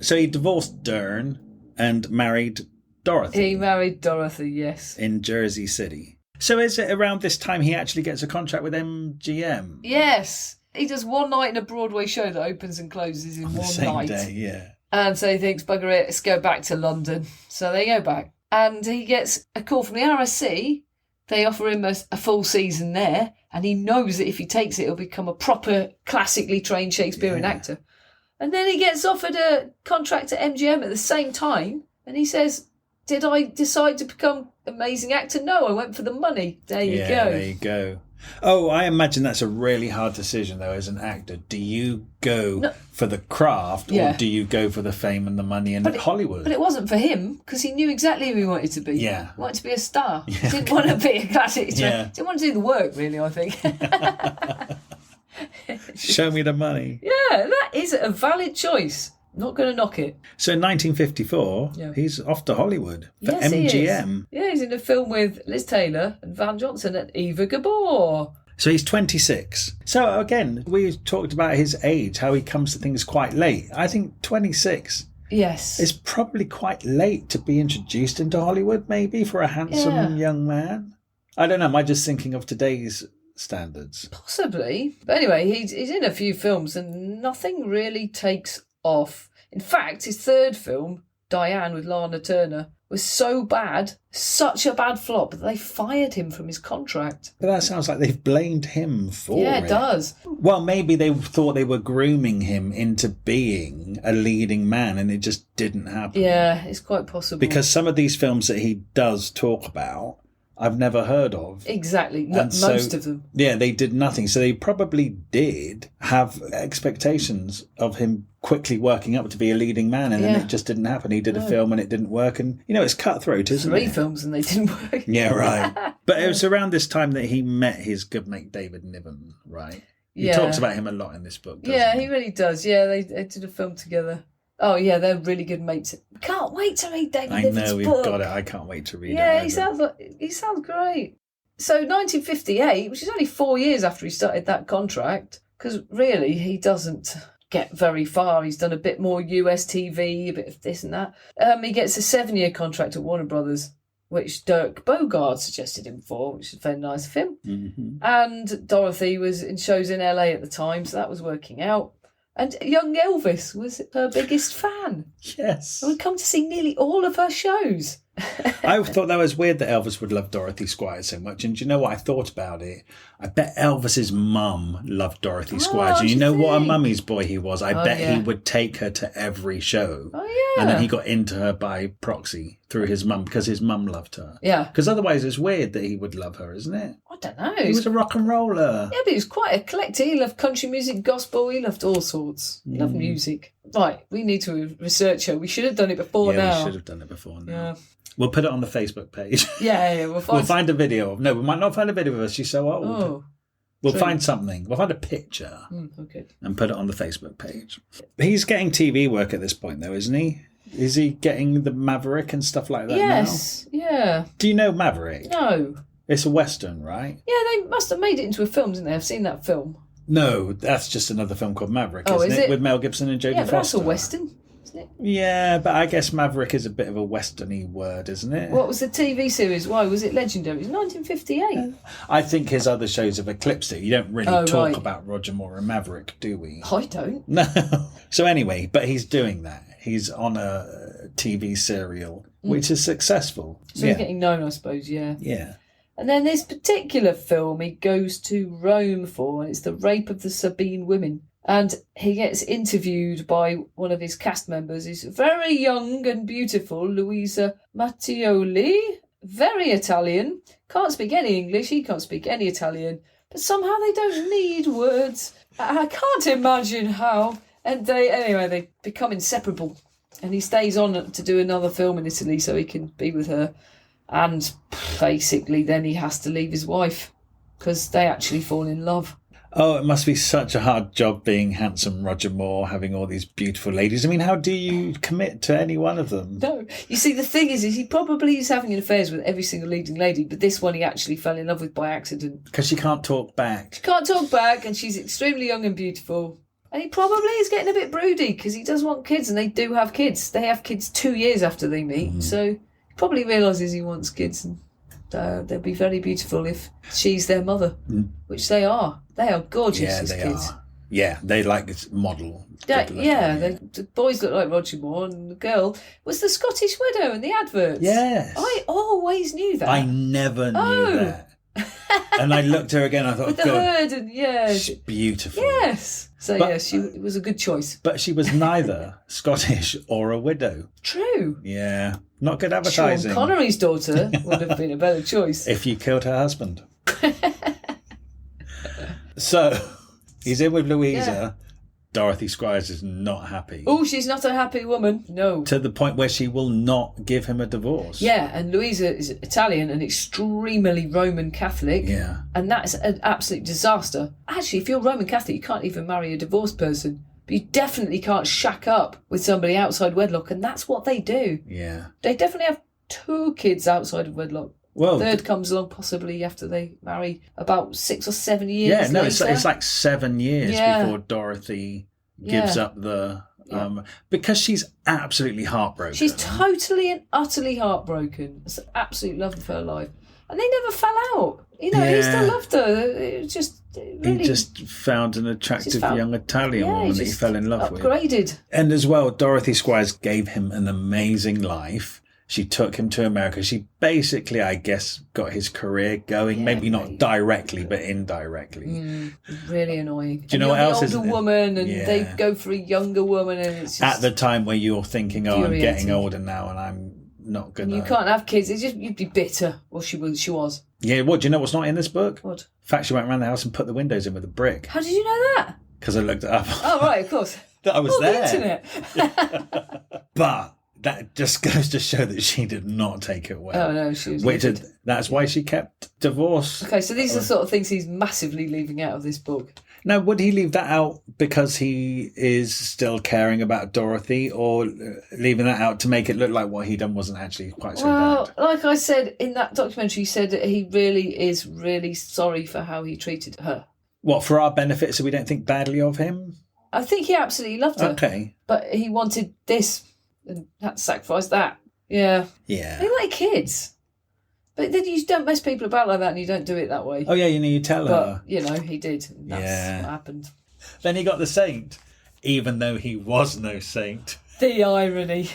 So he divorced Dern and married Dorothy. He married Dorothy, yes. In Jersey City. So is it around this time he actually gets a contract with MGM? Yes. He does one night in a Broadway show that opens and closes in one same night. Day, yeah. And so he thinks, bugger it, let's go back to London. So they go back. And he gets a call from the RSC. They offer him a full season there. And he knows that if he takes it, he'll become a proper, classically trained Shakespearean actor. And then he gets offered a contract at MGM at the same time. And he says, did I decide to become amazing actor? No, I went for the money. There you go. There you go. Oh, I imagine that's a really hard decision, though, as an actor. Do you go for the craft or do you go for the fame and the money in Hollywood? But it wasn't for him, because he knew exactly who he wanted to be. Yeah. He wanted to be a star. He didn't want to be a classic. He didn't want to do the work, really, I think. Show me the money. Yeah, that is a valid choice. Not going to knock it. So in 1954, he's off to Hollywood for MGM. Yeah, he's in a film with Liz Taylor and Van Johnson and Eva Gabor. So he's 26. So again, we talked about his age, how he comes to things quite late. I think 26 is probably quite late to be introduced into Hollywood, maybe, for a handsome young man. I don't know, am I just thinking of today's standards? Possibly. But anyway, he's in a few films and nothing really takes off. In fact, his third film, Diane with Lana Turner, was so bad, such a bad flop, that they fired him from his contract. But that sounds like they've blamed him for it. Yeah, it does. Well, maybe they thought they were grooming him into being a leading man and it just didn't happen. Yeah, it's quite possible. Because some of these films that he does talk about, I've never heard of. Exactly. Most of them. Yeah, they did nothing. So they probably did have expectations of him quickly working up to be a leading man, and then it just didn't happen. He did a film and it didn't work. And, you know, it's cutthroat, isn't it? 3 films and they didn't work. Yeah, right. But it was around this time that he met his good mate David Niven, right? He talks about him a lot in this book, doesn't Yeah, he? he really does. Yeah, they did a film together. Oh, yeah, they're really good mates. Can't wait to read David Niven's I know, we've book. got it. I can't wait to read it. Yeah, he sounds great. So 1958, which is only 4 years after he started that contract, because really he doesn't get very far. He's done a bit more US TV, a bit of this and that. He gets a 7-year contract at Warner Brothers, which Dirk Bogarde suggested him for, which is very nice of him. Mm-hmm. And Dorothy was in shows in LA at the time, so that was working out. And young Elvis was her biggest fan. Yes. And would come to see nearly all of her shows. I thought that was weird that Elvis would love Dorothy Squires so much. And do you know what I thought about it? I bet Elvis's mum loved Dorothy Squires. And you know what a mummy's boy he was? I bet he would take her to every show. Oh, yeah. And then he got into her by proxy through his mum because his mum loved her. Yeah. Because otherwise it's weird that he would love her, isn't it? I don't know. He was a rock and roller. Yeah, but he was quite eclectic. He loved country music, gospel. He loved all sorts. He loved music. Right, we need to research her. We should have done it before now. We should have done it before now. Yeah. We'll put it on the Facebook page. Yeah, We'll find a video of... No, we might not find a video of her. She's so old. Oh. We'll find something. We'll find a picture Okay. and put it on the Facebook page. He's getting TV work at this point, though, isn't he? Is he getting the Maverick and stuff like that Yes, yeah. Do you know Maverick? No. It's a Western, right? Yeah, they must have made it into a film, didn't they? I've seen that film. No, that's just another film called Maverick, Oh, isn't is it? it? With Mel Gibson and Jodie Yeah, but that's Foster. a Western, isn't it? Yeah, but I guess Maverick is a bit of a Western-y word, isn't it? What was the TV series? Why was it legendary? It was 1958. I think his other shows have eclipsed it. You don't really talk about Roger Moore and Maverick, do we? I don't. No. So anyway, but he's doing that. He's on a TV serial, which is successful. So he's getting known, I suppose, yeah. Yeah. And then this particular film he goes to Rome for, and it's the rape of the Sabine women. And he gets interviewed by one of his cast members. He's very young and beautiful, Luisa Mattioli, very Italian. Can't speak any English, he can't speak any Italian. But somehow they don't need words. I can't imagine how. And they become inseparable. And he stays on to do another film in Italy so he can be with her. And basically then he has to leave his wife because they actually fall in love. Oh, it must be such a hard job being handsome Roger Moore, having all these beautiful ladies. I mean, how do you commit to any one of them? No. You see, the thing is he probably is having affairs with every single leading lady, but this one he actually fell in love with by accident. Because she can't talk back. She can't talk back and she's extremely young and beautiful. And he probably is getting a bit broody because he does want kids, and they do have kids. They have kids 2 years after they meet, so he probably realises he wants kids, and they'll be very beautiful if she's their mother, which they are. They are gorgeous, these kids. Are. Yeah, they like this model. The boys look like Roger Moore, and the girl was the Scottish widow in the adverts. Yes. I always knew that. I never knew that. And I looked at her again, I thought, with the hood and she's beautiful. Yes. So it was a good choice. But she was neither Scottish or a widow. True. Yeah. Not good advertising. Sean Connery's daughter would have been a better choice. If you killed her husband. So, he's in with Louisa. Dorothy Squires is not happy. Oh, she's not a happy woman. No. To the point where she will not give him a divorce. Yeah, and Louisa is Italian and extremely Roman Catholic. Yeah. And that's an absolute disaster. Actually, if you're Roman Catholic, you can't even marry a divorced person. But you definitely can't shack up with somebody outside wedlock, and that's what they do. Yeah. They definitely have 2 kids outside of wedlock. Well, third comes along possibly after they marry about 6 or 7 years later. It's like 7 years before Dorothy gives up the... because she's absolutely heartbroken. She's totally and utterly heartbroken. It's an absolute love of her life. And they never fell out. You know, he still loved her. It was just really... He just found an attractive young Italian woman that he fell in love with. Upgraded. And as well, Dorothy Squires gave him an amazing life. She took him to America. She basically, I guess, got his career going. Maybe not directly, but indirectly. Really annoying. Do you know what else is? An older woman, and they go for a younger woman, and it's just at the time where you're thinking, "Oh, I'm getting older now, and I'm not gonna." You can't have kids. It's just you'd be bitter. Well, she was. Yeah. What? Do you know what's not in this book? What? In fact, she went around the house and put the windows in with a brick. How did you know that? Because I looked it up. Oh right, of course. That I was there. The internet. But. That just goes to show that she did not take it well. Oh, no, she was That's why she kept divorce. Okay, so these are the sort of things he's massively leaving out of this book. Now, would he leave that out because he is still caring about Dorothy, or leaving that out to make it look like what he done wasn't actually quite so bad? Like I said in that documentary, he said that he really is really sorry for how he treated her. What, for our benefit, so we don't think badly of him? I think he absolutely loved her. Okay. But he wanted this and had to sacrifice that. Yeah. Yeah. They like kids. But then you don't mess people about like that, and you don't do it that way. Oh, yeah, you tell her. But, he did. And that's what happened. Then he got the saint, even though he was no saint. The irony.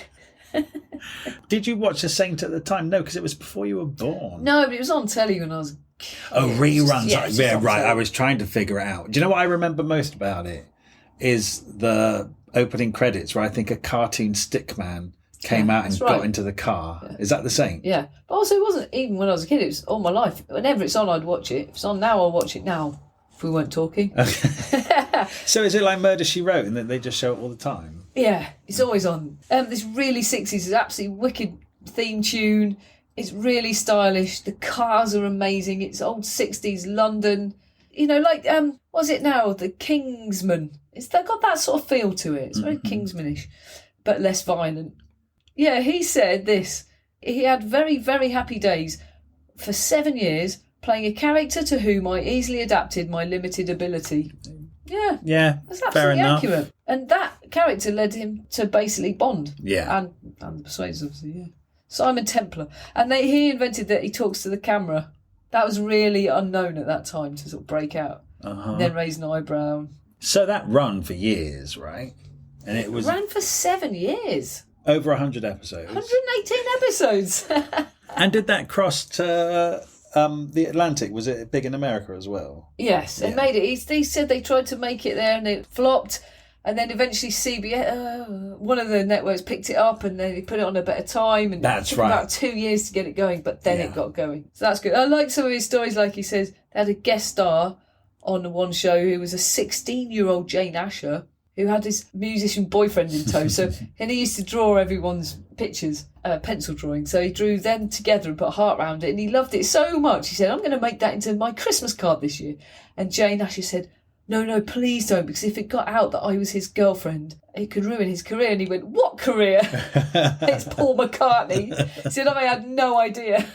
Did you watch The Saint at the time? No, because it was before you were born. No, but it was on telly when I was a kid. Oh, reruns. Yeah, right. I was trying to figure it out. Do you know what I remember most about it? Is the opening credits where I think a cartoon stickman came out and got into the car. Yeah. Is that The Saint? Yeah. But also, it wasn't even when I was a kid. It was all my life. Whenever it's on, I'd watch it. If it's on now, I'll watch it now. If we weren't talking. Okay. So is it like Murder, She Wrote, and that they just show it all the time? Yeah. It's always on. This really 60s, absolutely wicked theme tune. It's really stylish. The cars are amazing. It's old 60s London. What's it now? The Kingsman. It's got that sort of feel to it. It's very Kingsmanish, but less violent. Yeah, he said this. He had very, very happy days for 7 years playing a character to whom I easily adapted my limited ability. Yeah. Yeah, that's absolutely accurate. And that character led him to basically Bond. Yeah. And the Persuaders, obviously, yeah. Simon Templar. And he invented that he talks to the camera. That was really unknown at that time to sort of break out. And then raise an eyebrow. So that run for years, right? And it ran for 7 years. Over 100 episodes. 118 episodes. And did that cross to the Atlantic? Was it big in America as well? Yes, they made it. They said they tried to make it there and it flopped. And then eventually CBS, one of the networks picked it up and then they put it on a better time. And that's it took right. about 2 years to get it going, but then it got going. So that's good. I like some of his stories, like he says, they had a guest star on one show who was a 16-year-old Jane Asher who had his musician boyfriend in tow. And he used to draw everyone's pictures, pencil drawing. So he drew them together and put a heart around it. And he loved it so much. He said, I'm going to make that into my Christmas card this year. And Jane Asher said, no, please don't, because if it got out that I was his girlfriend, it could ruin his career. And he went, what career? It's Paul McCartney. He said, I had no idea.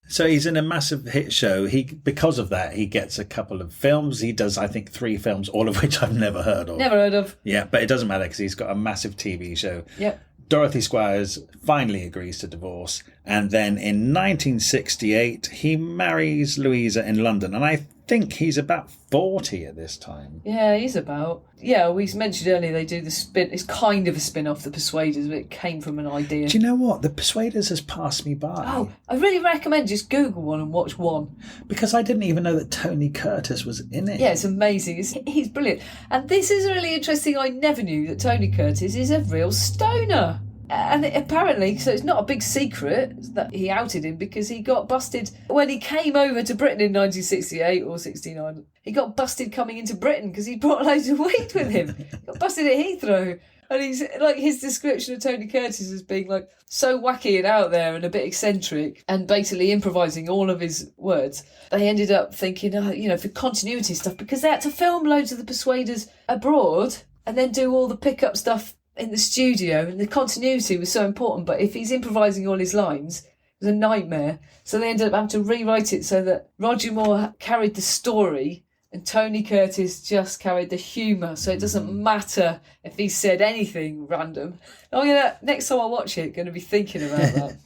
So he's in a massive hit show. Because of that, he gets a couple of films. He does, I think, 3 films, all of which I've never heard of. Never heard of. Yeah, but it doesn't matter because he's got a massive TV show. Yep. Dorothy Squires finally agrees to divorce. And then in 1968, he marries Louisa in London. And I think he's about 40 at this time. Yeah, he's about. Yeah, we mentioned earlier they do the spin. It's kind of a spin-off, The Persuaders, but it came from an idea. Do you know what? The Persuaders has passed me by. Oh, I really recommend just Google one and watch one. Because I didn't even know that Tony Curtis was in it. Yeah, it's amazing. He's brilliant. And this is really interesting. I never knew that Tony Curtis is a real stoner. And apparently, so it's not a big secret that he outed him because he got busted when he came over to Britain in 1968 or 69. He got busted coming into Britain because he brought loads of weed with him. He got busted at Heathrow. And he's like, his description of Tony Curtis as being like so wacky and out there and a bit eccentric and basically improvising all of his words. They ended up thinking, for continuity stuff, because they had to film loads of the Persuaders abroad and then do all the pickup stuff in the studio, and the continuity was so important. But if he's improvising all his lines, it was a nightmare. So they ended up having to rewrite it so that Roger Moore carried the story and Tony Curtis just carried the humour. So it doesn't matter if he said anything random. Next time I watch it, going to be thinking about that.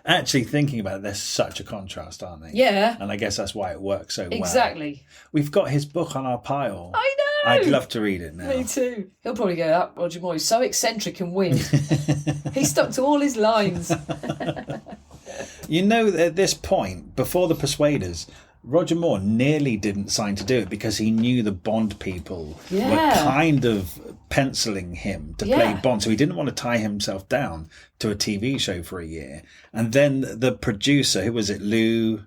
Actually thinking about it, there's such a contrast, aren't they? Yeah. And I guess that's why it works so well. Exactly. We've got his book on our pile. I know. I'd love to read it now. Me too. He'll probably go, that Roger Moore is so eccentric and weird. He stuck to all his lines. At this point, before the Persuaders, Roger Moore nearly didn't sign to do it because he knew the Bond people were kind of penciling him to play Bond. So he didn't want to tie himself down to a TV show for a year. And then the producer, who was it, Lou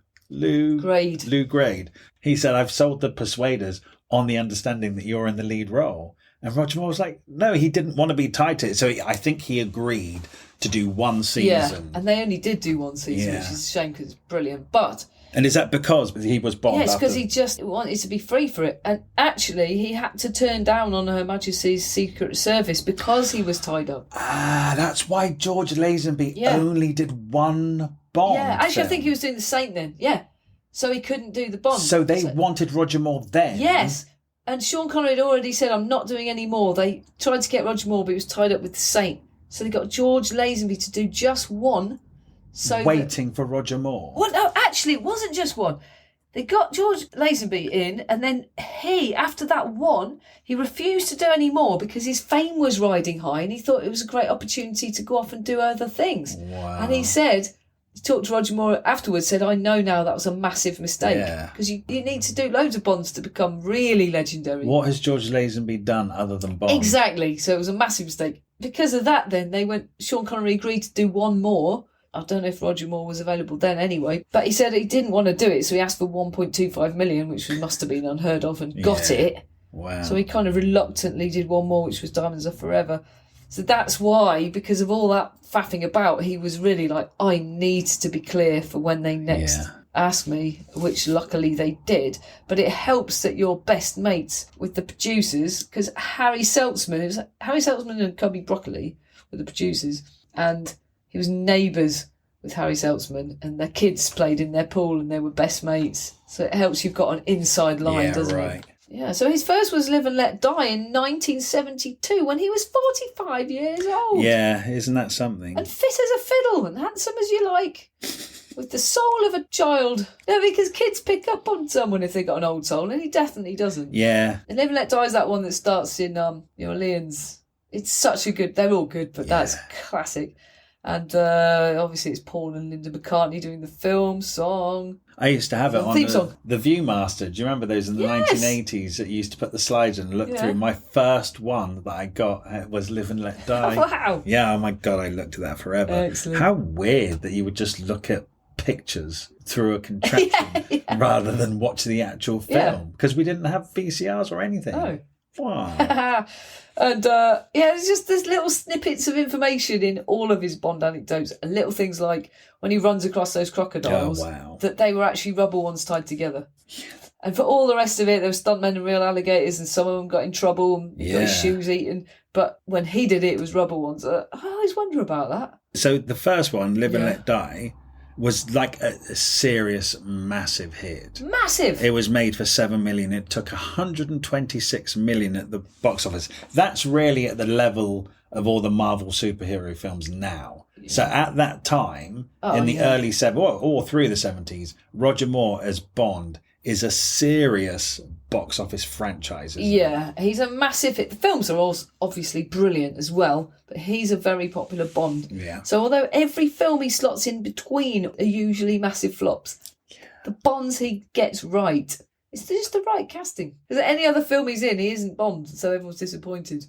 Grade. He said, I've sold the Persuaders on the understanding that you're in the lead role. And Roger Moore was like, no, he didn't want to be tied to it. So I think he agreed to do one season. Yeah, and they only did do one season, which is a shame because it's brilliant. But And is that because he was Bond? Yes, because after... he just wanted to be free for it. And actually, he had to turn down on Her Majesty's Secret Service because he was tied up. Ah, that's why George Lazenby only did one Bond. Yeah, actually, film. I think he was doing the Saint then. Yeah. So he couldn't do the Bond. So they wanted Roger Moore then? Yes. And Sean Connery had already said, I'm not doing any more. They tried to get Roger Moore, but he was tied up with the Saint. So they got George Lazenby to do just one. So waiting for Roger Moore? Well, no, actually, it wasn't just one. They got George Lazenby in, and then after that one, he refused to do any more because his fame was riding high, and he thought it was a great opportunity to go off and do other things. Wow. And he talked to Roger Moore afterwards, said, I know now that was a massive mistake. Because you need to do loads of Bonds to become really legendary. What has George Lazenby done other than Bond? Exactly. So it was a massive mistake. Because of that, then, Sean Connery agreed to do one more. I don't know if Roger Moore was available then anyway, but he said he didn't want to do it, so he asked for 1.25 million, which must have been unheard of, and got it. Wow. So he kind of reluctantly did one more, which was Diamonds Are Forever. So that's why, because of all that faffing about, he was really like, I need to be clear for when they next ask me, which luckily they did. But it helps that you're best mates with the producers, because Harry Seltzman and Cubby Broccoli were the producers, and he was neighbours with Harry Seltzman, and their kids played in their pool and they were best mates. So it helps you've got an inside line, doesn't it? Yeah, so his first was Live and Let Die in 1972 when he was 45 years old. Yeah, isn't that something? And fit as a fiddle and handsome as you like. With the soul of a child. Yeah, because kids pick up on someone if they got an old soul, and he definitely doesn't. Yeah. And Live and Let Die is that one that starts in New Orleans. It's such a good... They're all good, but that's classic. And obviously it's Paul and Linda McCartney doing the film song. I used to have it on theme song. the Viewmaster. Do you remember those in the 1980s that you used to put the slides in and look through? My first one that I got was Live and Let Die. Wow. Yeah, oh my God, I looked at that forever. Excellent. How weird that you would just look at pictures through a contraption rather than watch the actual film. Because we didn't have VCRs or anything. No. Wow. And it's just there's little snippets of information in all of his Bond anecdotes, and little things like when he runs across those crocodiles, that they were actually rubber ones tied together. And for all the rest of it, there were stuntmen and real alligators, and some of them got in trouble and got his shoes eaten. But when he did it, it was rubber ones. I always wonder about that. So the first one, Live and Let Die, was like a serious, massive hit. Massive! It was made for $7 million. It took $126 million at the box office. That's really at the level of all the Marvel superhero films now. Yeah. So at that time, in the early 70s, or through the 70s, Roger Moore as Bond is a serious box office franchise. He's a massive hit. The films are all obviously brilliant as well, but he's a very popular Bond. Yeah. So although every film he slots in between are usually massive flops, the Bonds he gets right. It's just the right casting. Because any other film he's in, he isn't Bond, so everyone's disappointed.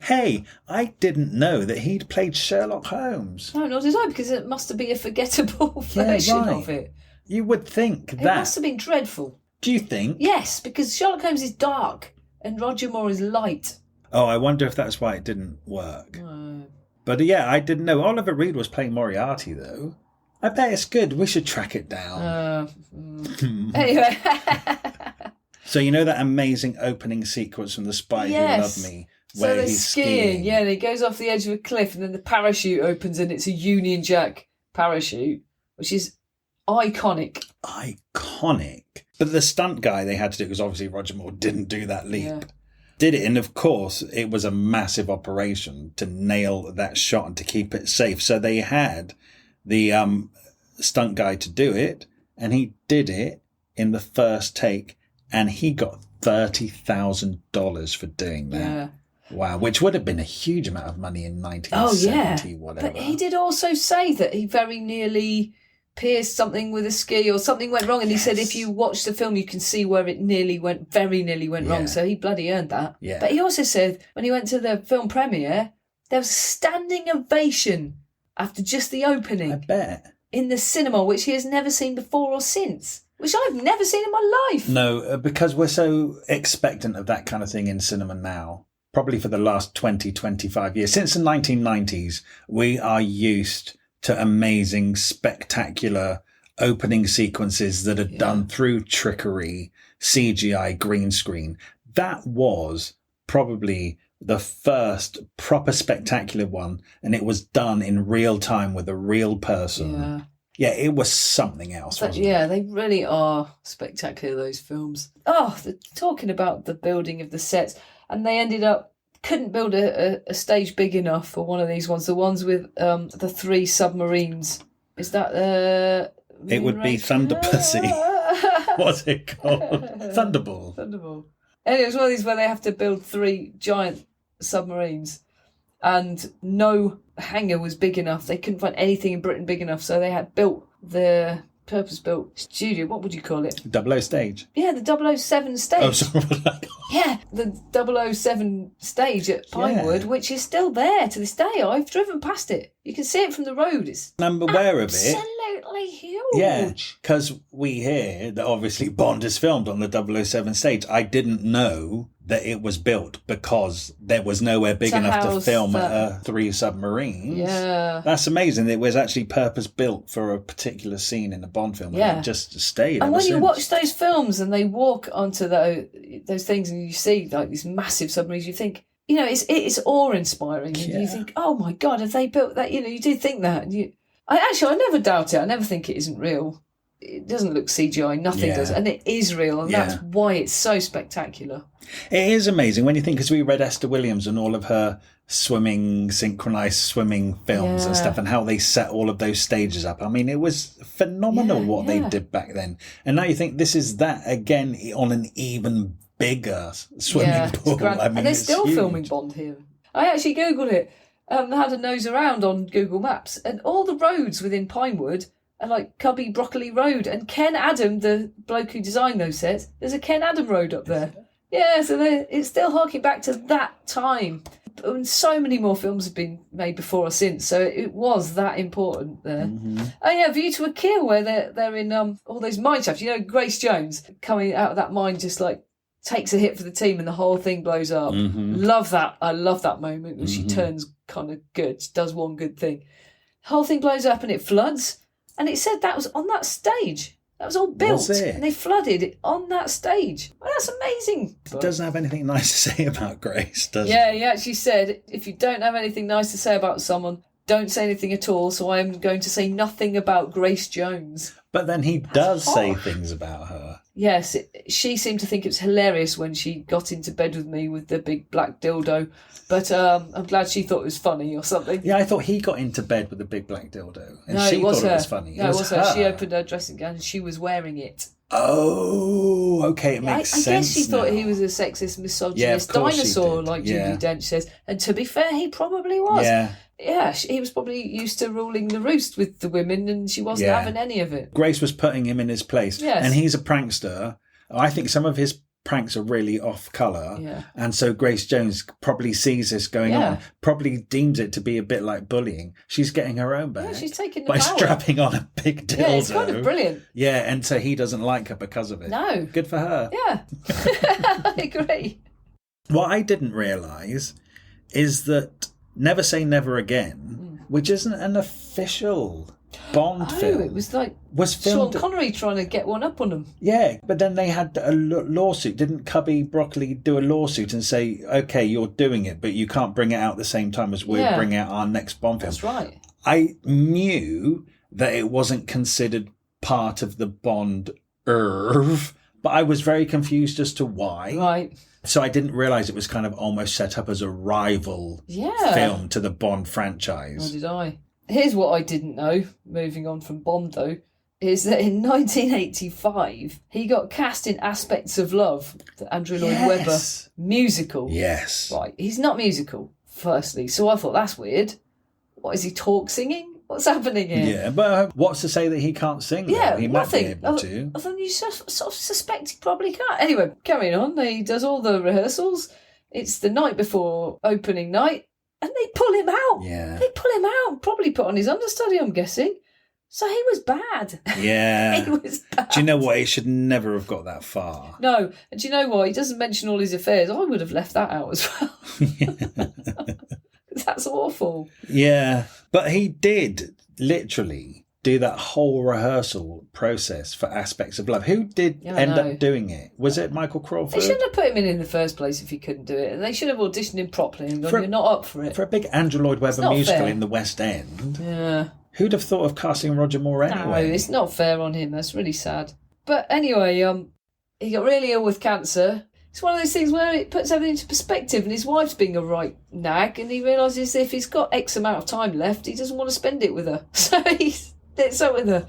Hey, I didn't know that he'd played Sherlock Holmes. No, nor did I, because it must have been a forgettable version of it. You would think that. It must have been dreadful. Do you think? Yes, because Sherlock Holmes is dark and Roger Moore is light. Oh, I wonder if that's why it didn't work. But I didn't know. Oliver Reed was playing Moriarty, though. I bet it's good. We should track it down. Anyway. So you know that amazing opening sequence from The Spy Who Loved Me? Where they're he's skiing. Yeah, and he goes off the edge of a cliff and then the parachute opens and it's a Union Jack parachute, which is iconic. But the stunt guy they had to do, because obviously Roger Moore didn't do that leap, did it. And of course, it was a massive operation to nail that shot and to keep it safe. So they had the stunt guy to do it, and he did it in the first take, and he got $30,000 for doing that. Yeah. Wow, which would have been a huge amount of money in 1970, whatever. But he did also say that he very nearly pierced something with a ski or something went wrong, and he said if you watch the film you can see where it very nearly went wrong, so he bloody earned that. But he also said when he went to the film premiere there was a standing ovation after just the opening. I bet. In the cinema, which he has never seen before or since, which I've never seen in my life. No, because we're so expectant of that kind of thing in cinema now. Probably for the last 20, 25 years. Since the 1990s, we are used to amazing, spectacular, opening sequences that are done through trickery, CGI, green screen. That was probably the first proper spectacular one, and it was done in real time with a real person. Yeah, it was something else, wasn't it? They really are spectacular, those films. Oh, talking about the building of the sets, and they couldn't build a stage big enough for one of these ones, the ones with the 3 submarines. Is that it would be Thunderpussy. What's it called? Thunderball. Thunderball. And it was one of these where they have to build 3 giant submarines, and no hangar was big enough. They couldn't find anything in Britain big enough, so they had built the purpose-built studio. What would you call it? 00 stage. Yeah, the 007 stage. Oh, sorry. Yeah, the 007 stage at Pinewood, which is still there to this day. I've driven past it. You can see it from the road. I'm aware of it. Absolutely huge. Yeah, because we hear that obviously Bond is filmed on the 007 stage. I didn't know that it was built because there was nowhere big enough to film 3 submarines. Yeah. That's amazing. It was actually purpose built for a particular scene in a Bond film. And it just stayed. And when you watch those films and they walk onto those things and you see like these massive submarines, you think, you know, it's awe-inspiring. And you think, oh my God, have they built that? You know, you do think that. And I never doubt it. I never think it isn't real. It doesn't look CGI, nothing does. And it is real, and that's why it's so spectacular. It is amazing when you think, because we read Esther Williams and all of her synchronized swimming films and stuff, and how they set all of those stages up. I mean, it was phenomenal what they did back then. And now you think this is that again on an even bigger swimming pool. I mean, and they're still filming Bond here. I actually Googled it. I had a nose around on Google Maps, and all the roads within Pinewood are like Cubby Broccoli Road, and Ken Adam, the bloke who designed those sets, there's a Ken Adam Road up there. Yeah, so it's still harking back to that time. And so many more films have been made before or since, so it was that important there. Oh yeah, View to a Kill, where they're in all those mine shafts. You know, Grace Jones coming out of that mine just like takes a hit for the team and the whole thing blows up. Love that. I love that moment when she turns kind of good, does one good thing. The whole thing blows up and it floods. And it said that was on that stage. That was all built. And they flooded it on that stage. Well, that's amazing. It doesn't have anything nice to say about Grace, does it? Yeah, he actually said, if you don't have anything nice to say about someone, don't say anything at all. So I'm going to say nothing about Grace Jones. But then he does say things about her. Yes, she seemed to think it was hilarious when she got into bed with me with the big black dildo. But I'm glad she thought it was funny or something. Yeah, I thought he got into bed with a big black dildo. And no, she it was thought her. It was funny. No, it was her. She opened her dressing gown and she was wearing it. Oh, okay, it makes sense. I guess she thought he was a sexist, misogynist dinosaur, like Judi Dench says. And to be fair, he probably was. Yeah, he was probably used to ruling the roost with the women and she wasn't having any of it. Grace was putting him in his place. Yes. And he's a prankster. I think some of his pranks are really off colour. Yeah. And so Grace Jones probably sees this going on, probably deems it to be a bit like bullying. She's getting her own back. Yeah, she's taking the by power. strapping on a big dildo. Yeah, it's kind of brilliant. Yeah, and so he doesn't like her because of it. No. Good for her. Yeah, I agree. What I didn't realise is that Never Say Never Again, which isn't an official Bond film. It was like was filmed... Sean Connery trying to get one up on him. Yeah, but then they had a lawsuit. Didn't Cubby Broccoli do a lawsuit and say, okay, you're doing it, but you can't bring it out at the same time as we're bringing out our next Bond film? That's right. I knew that it wasn't considered part of the Bond but I was very confused as to why. Right. So I didn't realise it was kind of almost set up as a rival film to the Bond franchise. Nor did I. Here's what I didn't know, moving on from Bond though, is that in 1985, he got cast in Aspects of Love, the Andrew Lloyd Webber musical. Yes. Right, he's not musical, firstly, so I thought, that's weird. What, is he singing? What's happening here? Yeah, but what's to say that he can't sing? Yeah, he nothing. might be able to. I thought you sort of suspect he probably can't. Anyway, carrying on, he does all the rehearsals. It's the night before opening night, and they pull him out. Yeah. They pull him out, probably put on his understudy, I'm guessing. So he was bad. Yeah. He was bad. Do you know what? He should never have got that far. No, and do you know what? He doesn't mention all his affairs. I would have left that out as well. That's awful. Yeah, but he did literally do that whole rehearsal process for aspects of love. Who did Yeah, I end know. up doing it? Was it Michael Crawford? They shouldn't have put him in the first place if he couldn't do it. And they should have auditioned him properly and gone, For- you're not up for it. For a big Andrew Lloyd Webber not musical fair. in the West End, Yeah. who'd have thought of casting Roger Moore No, anyway? it's not fair on him. That's really sad. But anyway, he got really ill with cancer. It's one of those things where it puts everything into perspective, and his wife's being a right nag, and he realises if he's got X amount of time left, he doesn't want to spend it with her. So he splits up with her.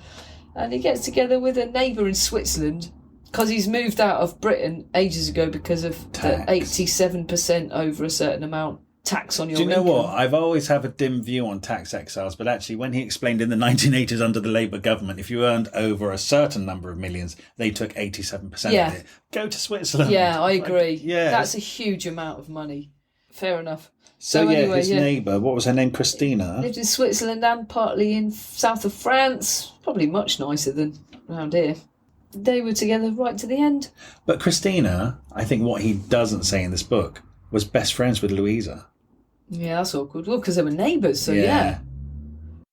And he gets together with a neighbour in Switzerland because he's moved out of Britain ages ago because of Tax. the 87% over a certain amount tax on your Do you know income. what? I've always have a dim view on tax exiles, but actually when he explained in the 1980s under the Labour government, if you earned over a certain number of millions, they took 87% Yeah. of it. Go to Switzerland. Yeah, I Like, agree. yeah. That's a huge amount of money. Fair enough. So anyway, his neighbour, what was her name? Christina? Lived in Switzerland and partly in south of France. Probably much nicer than around here. They were together right to the end. But Christina, I think what he doesn't say in this book, was best friends with Louisa. Yeah, that's awkward. Well, because they were neighbours, so yeah.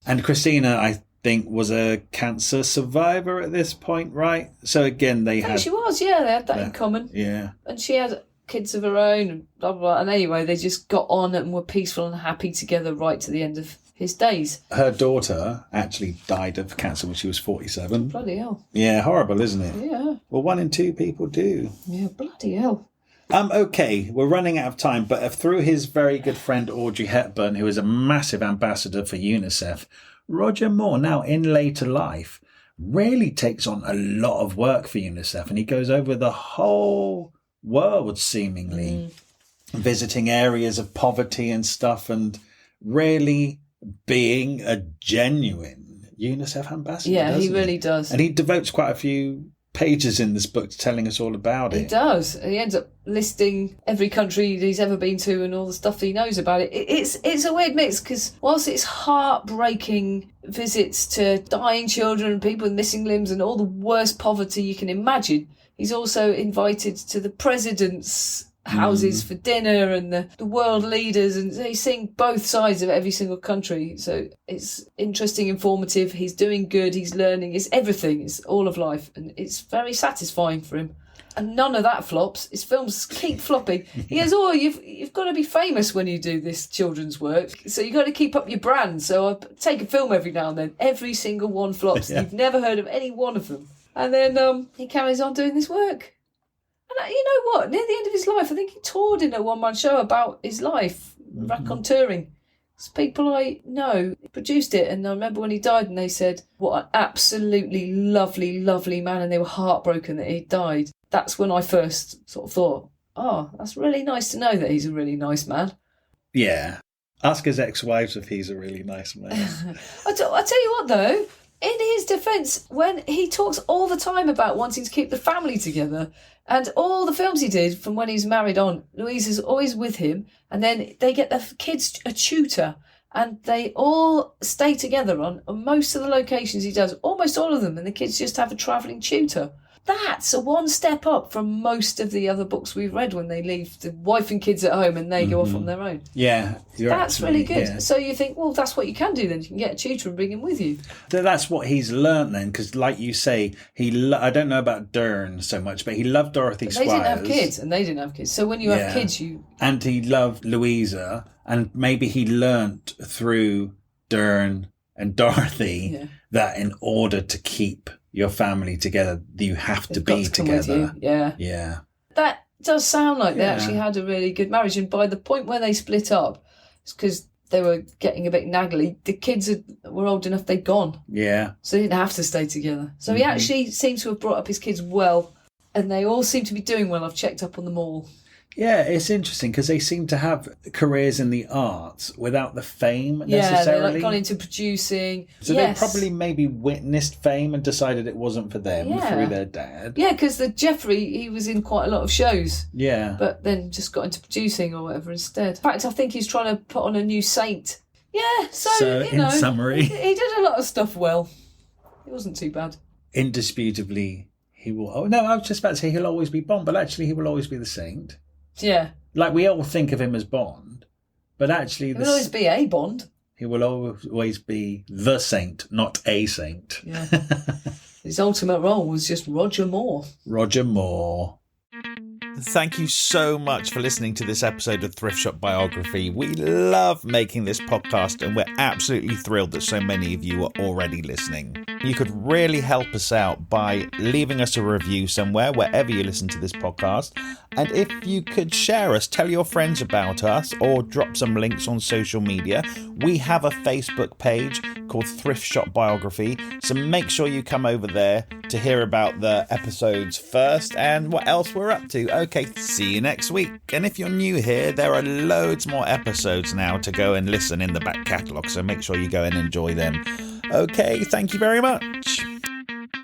And Christina, I think, was a cancer survivor at this point, right? So again, they I think had... she was, yeah, they had that in common. Yeah. And she had kids of her own, and blah, blah, blah. And anyway, they just got on and were peaceful and happy together right to the end of his days. Her daughter actually died of cancer when she was 47. Bloody hell. Yeah, horrible, isn't it? Yeah. Well, 1 in 2 people do. Yeah, bloody hell. Okay, we're running out of time, but through his very good friend Audrey Hepburn, who is a massive ambassador for UNICEF, Roger Moore, now in later life, really takes on a lot of work for UNICEF, and he goes over the whole world, seemingly, visiting areas of poverty and stuff, and really being a genuine UNICEF ambassador. Yeah, he doesn't really does. And he devotes quite a few pages in this book to telling us all about it. He does. He ends up listing every country he's ever been to and all the stuff he knows about it. It's a weird mix because whilst it's heartbreaking visits to dying children and people with missing limbs and all the worst poverty you can imagine, he's also invited to the president's houses for dinner and the world leaders, and he's seeing both sides of every single country. So it's interesting, informative, he's doing good, he's learning, it's everything, it's all of life, and it's very satisfying for him. And none of that flops. His films keep flopping. He goes, you've got to be famous when you do this children's work, so you've got to keep up your brand. So I take a film every now and then. Every single one flops. Yeah. You've never heard of any one of them. And then he carries on doing this work. And you know what? Near the end of his life, I think he toured in a one-man show about his life, raconteuring. It's people I know produced it, and I remember when he died and they said, what an absolutely lovely, lovely man, and they were heartbroken that he died. That's when I first sort of thought, oh, that's really nice to know that he's a really nice man. Yeah. Ask his ex-wives if he's a really nice man. I tell you what, though, in his defence, when he talks all the time about wanting to keep the family together, and all the films he did from when he's married on, Louise is always with him, and then they get the kids a tutor, and they all stay together on most of the locations he does, almost all of them, and the kids just have a travelling tutor. That's a one step up from most of the other books we've read when they leave the wife and kids at home and they go off on their own. Yeah. That's really good. Yeah. So you think, well, that's what you can do then. You can get a tutor and bring him with you. That's what he's learnt then, because like you say, I don't know about Dern so much, but he loved Dorothy They Squires. didn't have kids, and they didn't have kids. So when you have kids, And he loved Louisa, and maybe he learnt through Dern and Dorothy that in order to keep your family together, you have to be together. Yeah. That does sound like they actually had a really good marriage. And by the point where they split up, it's because they were getting a bit naggly. The kids were old enough, they'd gone. Yeah. So they didn't have to stay together. So he actually seems to have brought up his kids well. And they all seem to be doing well. I've checked up on them all. Yeah, it's interesting because they seem to have careers in the arts without the fame necessarily. Yeah, they've gone into producing. So they probably maybe witnessed fame and decided it wasn't for them through their dad. Yeah, because Jeffrey, he was in quite a lot of shows. Yeah. But then just got into producing or whatever instead. In fact, I think he's trying to put on a new Saint. Yeah, so you know, in summary, he did a lot of stuff well. It wasn't too bad. Indisputably, he will... Oh, no, I was just about to say he'll always be Bond, but actually he will always be the Saint. Yeah. Like, we all think of him as Bond, but actually... He will always be a Bond. He will always be the saint, not a saint. Yeah. His ultimate role was just Roger Moore. Roger Moore. Thank you so much for listening to this episode of Thrift Shop Biography. We love making this podcast and we're absolutely thrilled that so many of you are already listening. You could really help us out by leaving us a review somewhere, wherever you listen to this podcast. And if you could share us, tell your friends about us, or drop some links on social media. We have a Facebook page called Thrift Shop Biography, so make sure you come over there to hear about the episodes first and what else we're up to. Okay, see you next week. And if you're new here, there are loads more episodes now to go and listen in the back catalogue, so make sure you go and enjoy them. Okay, thank you very much.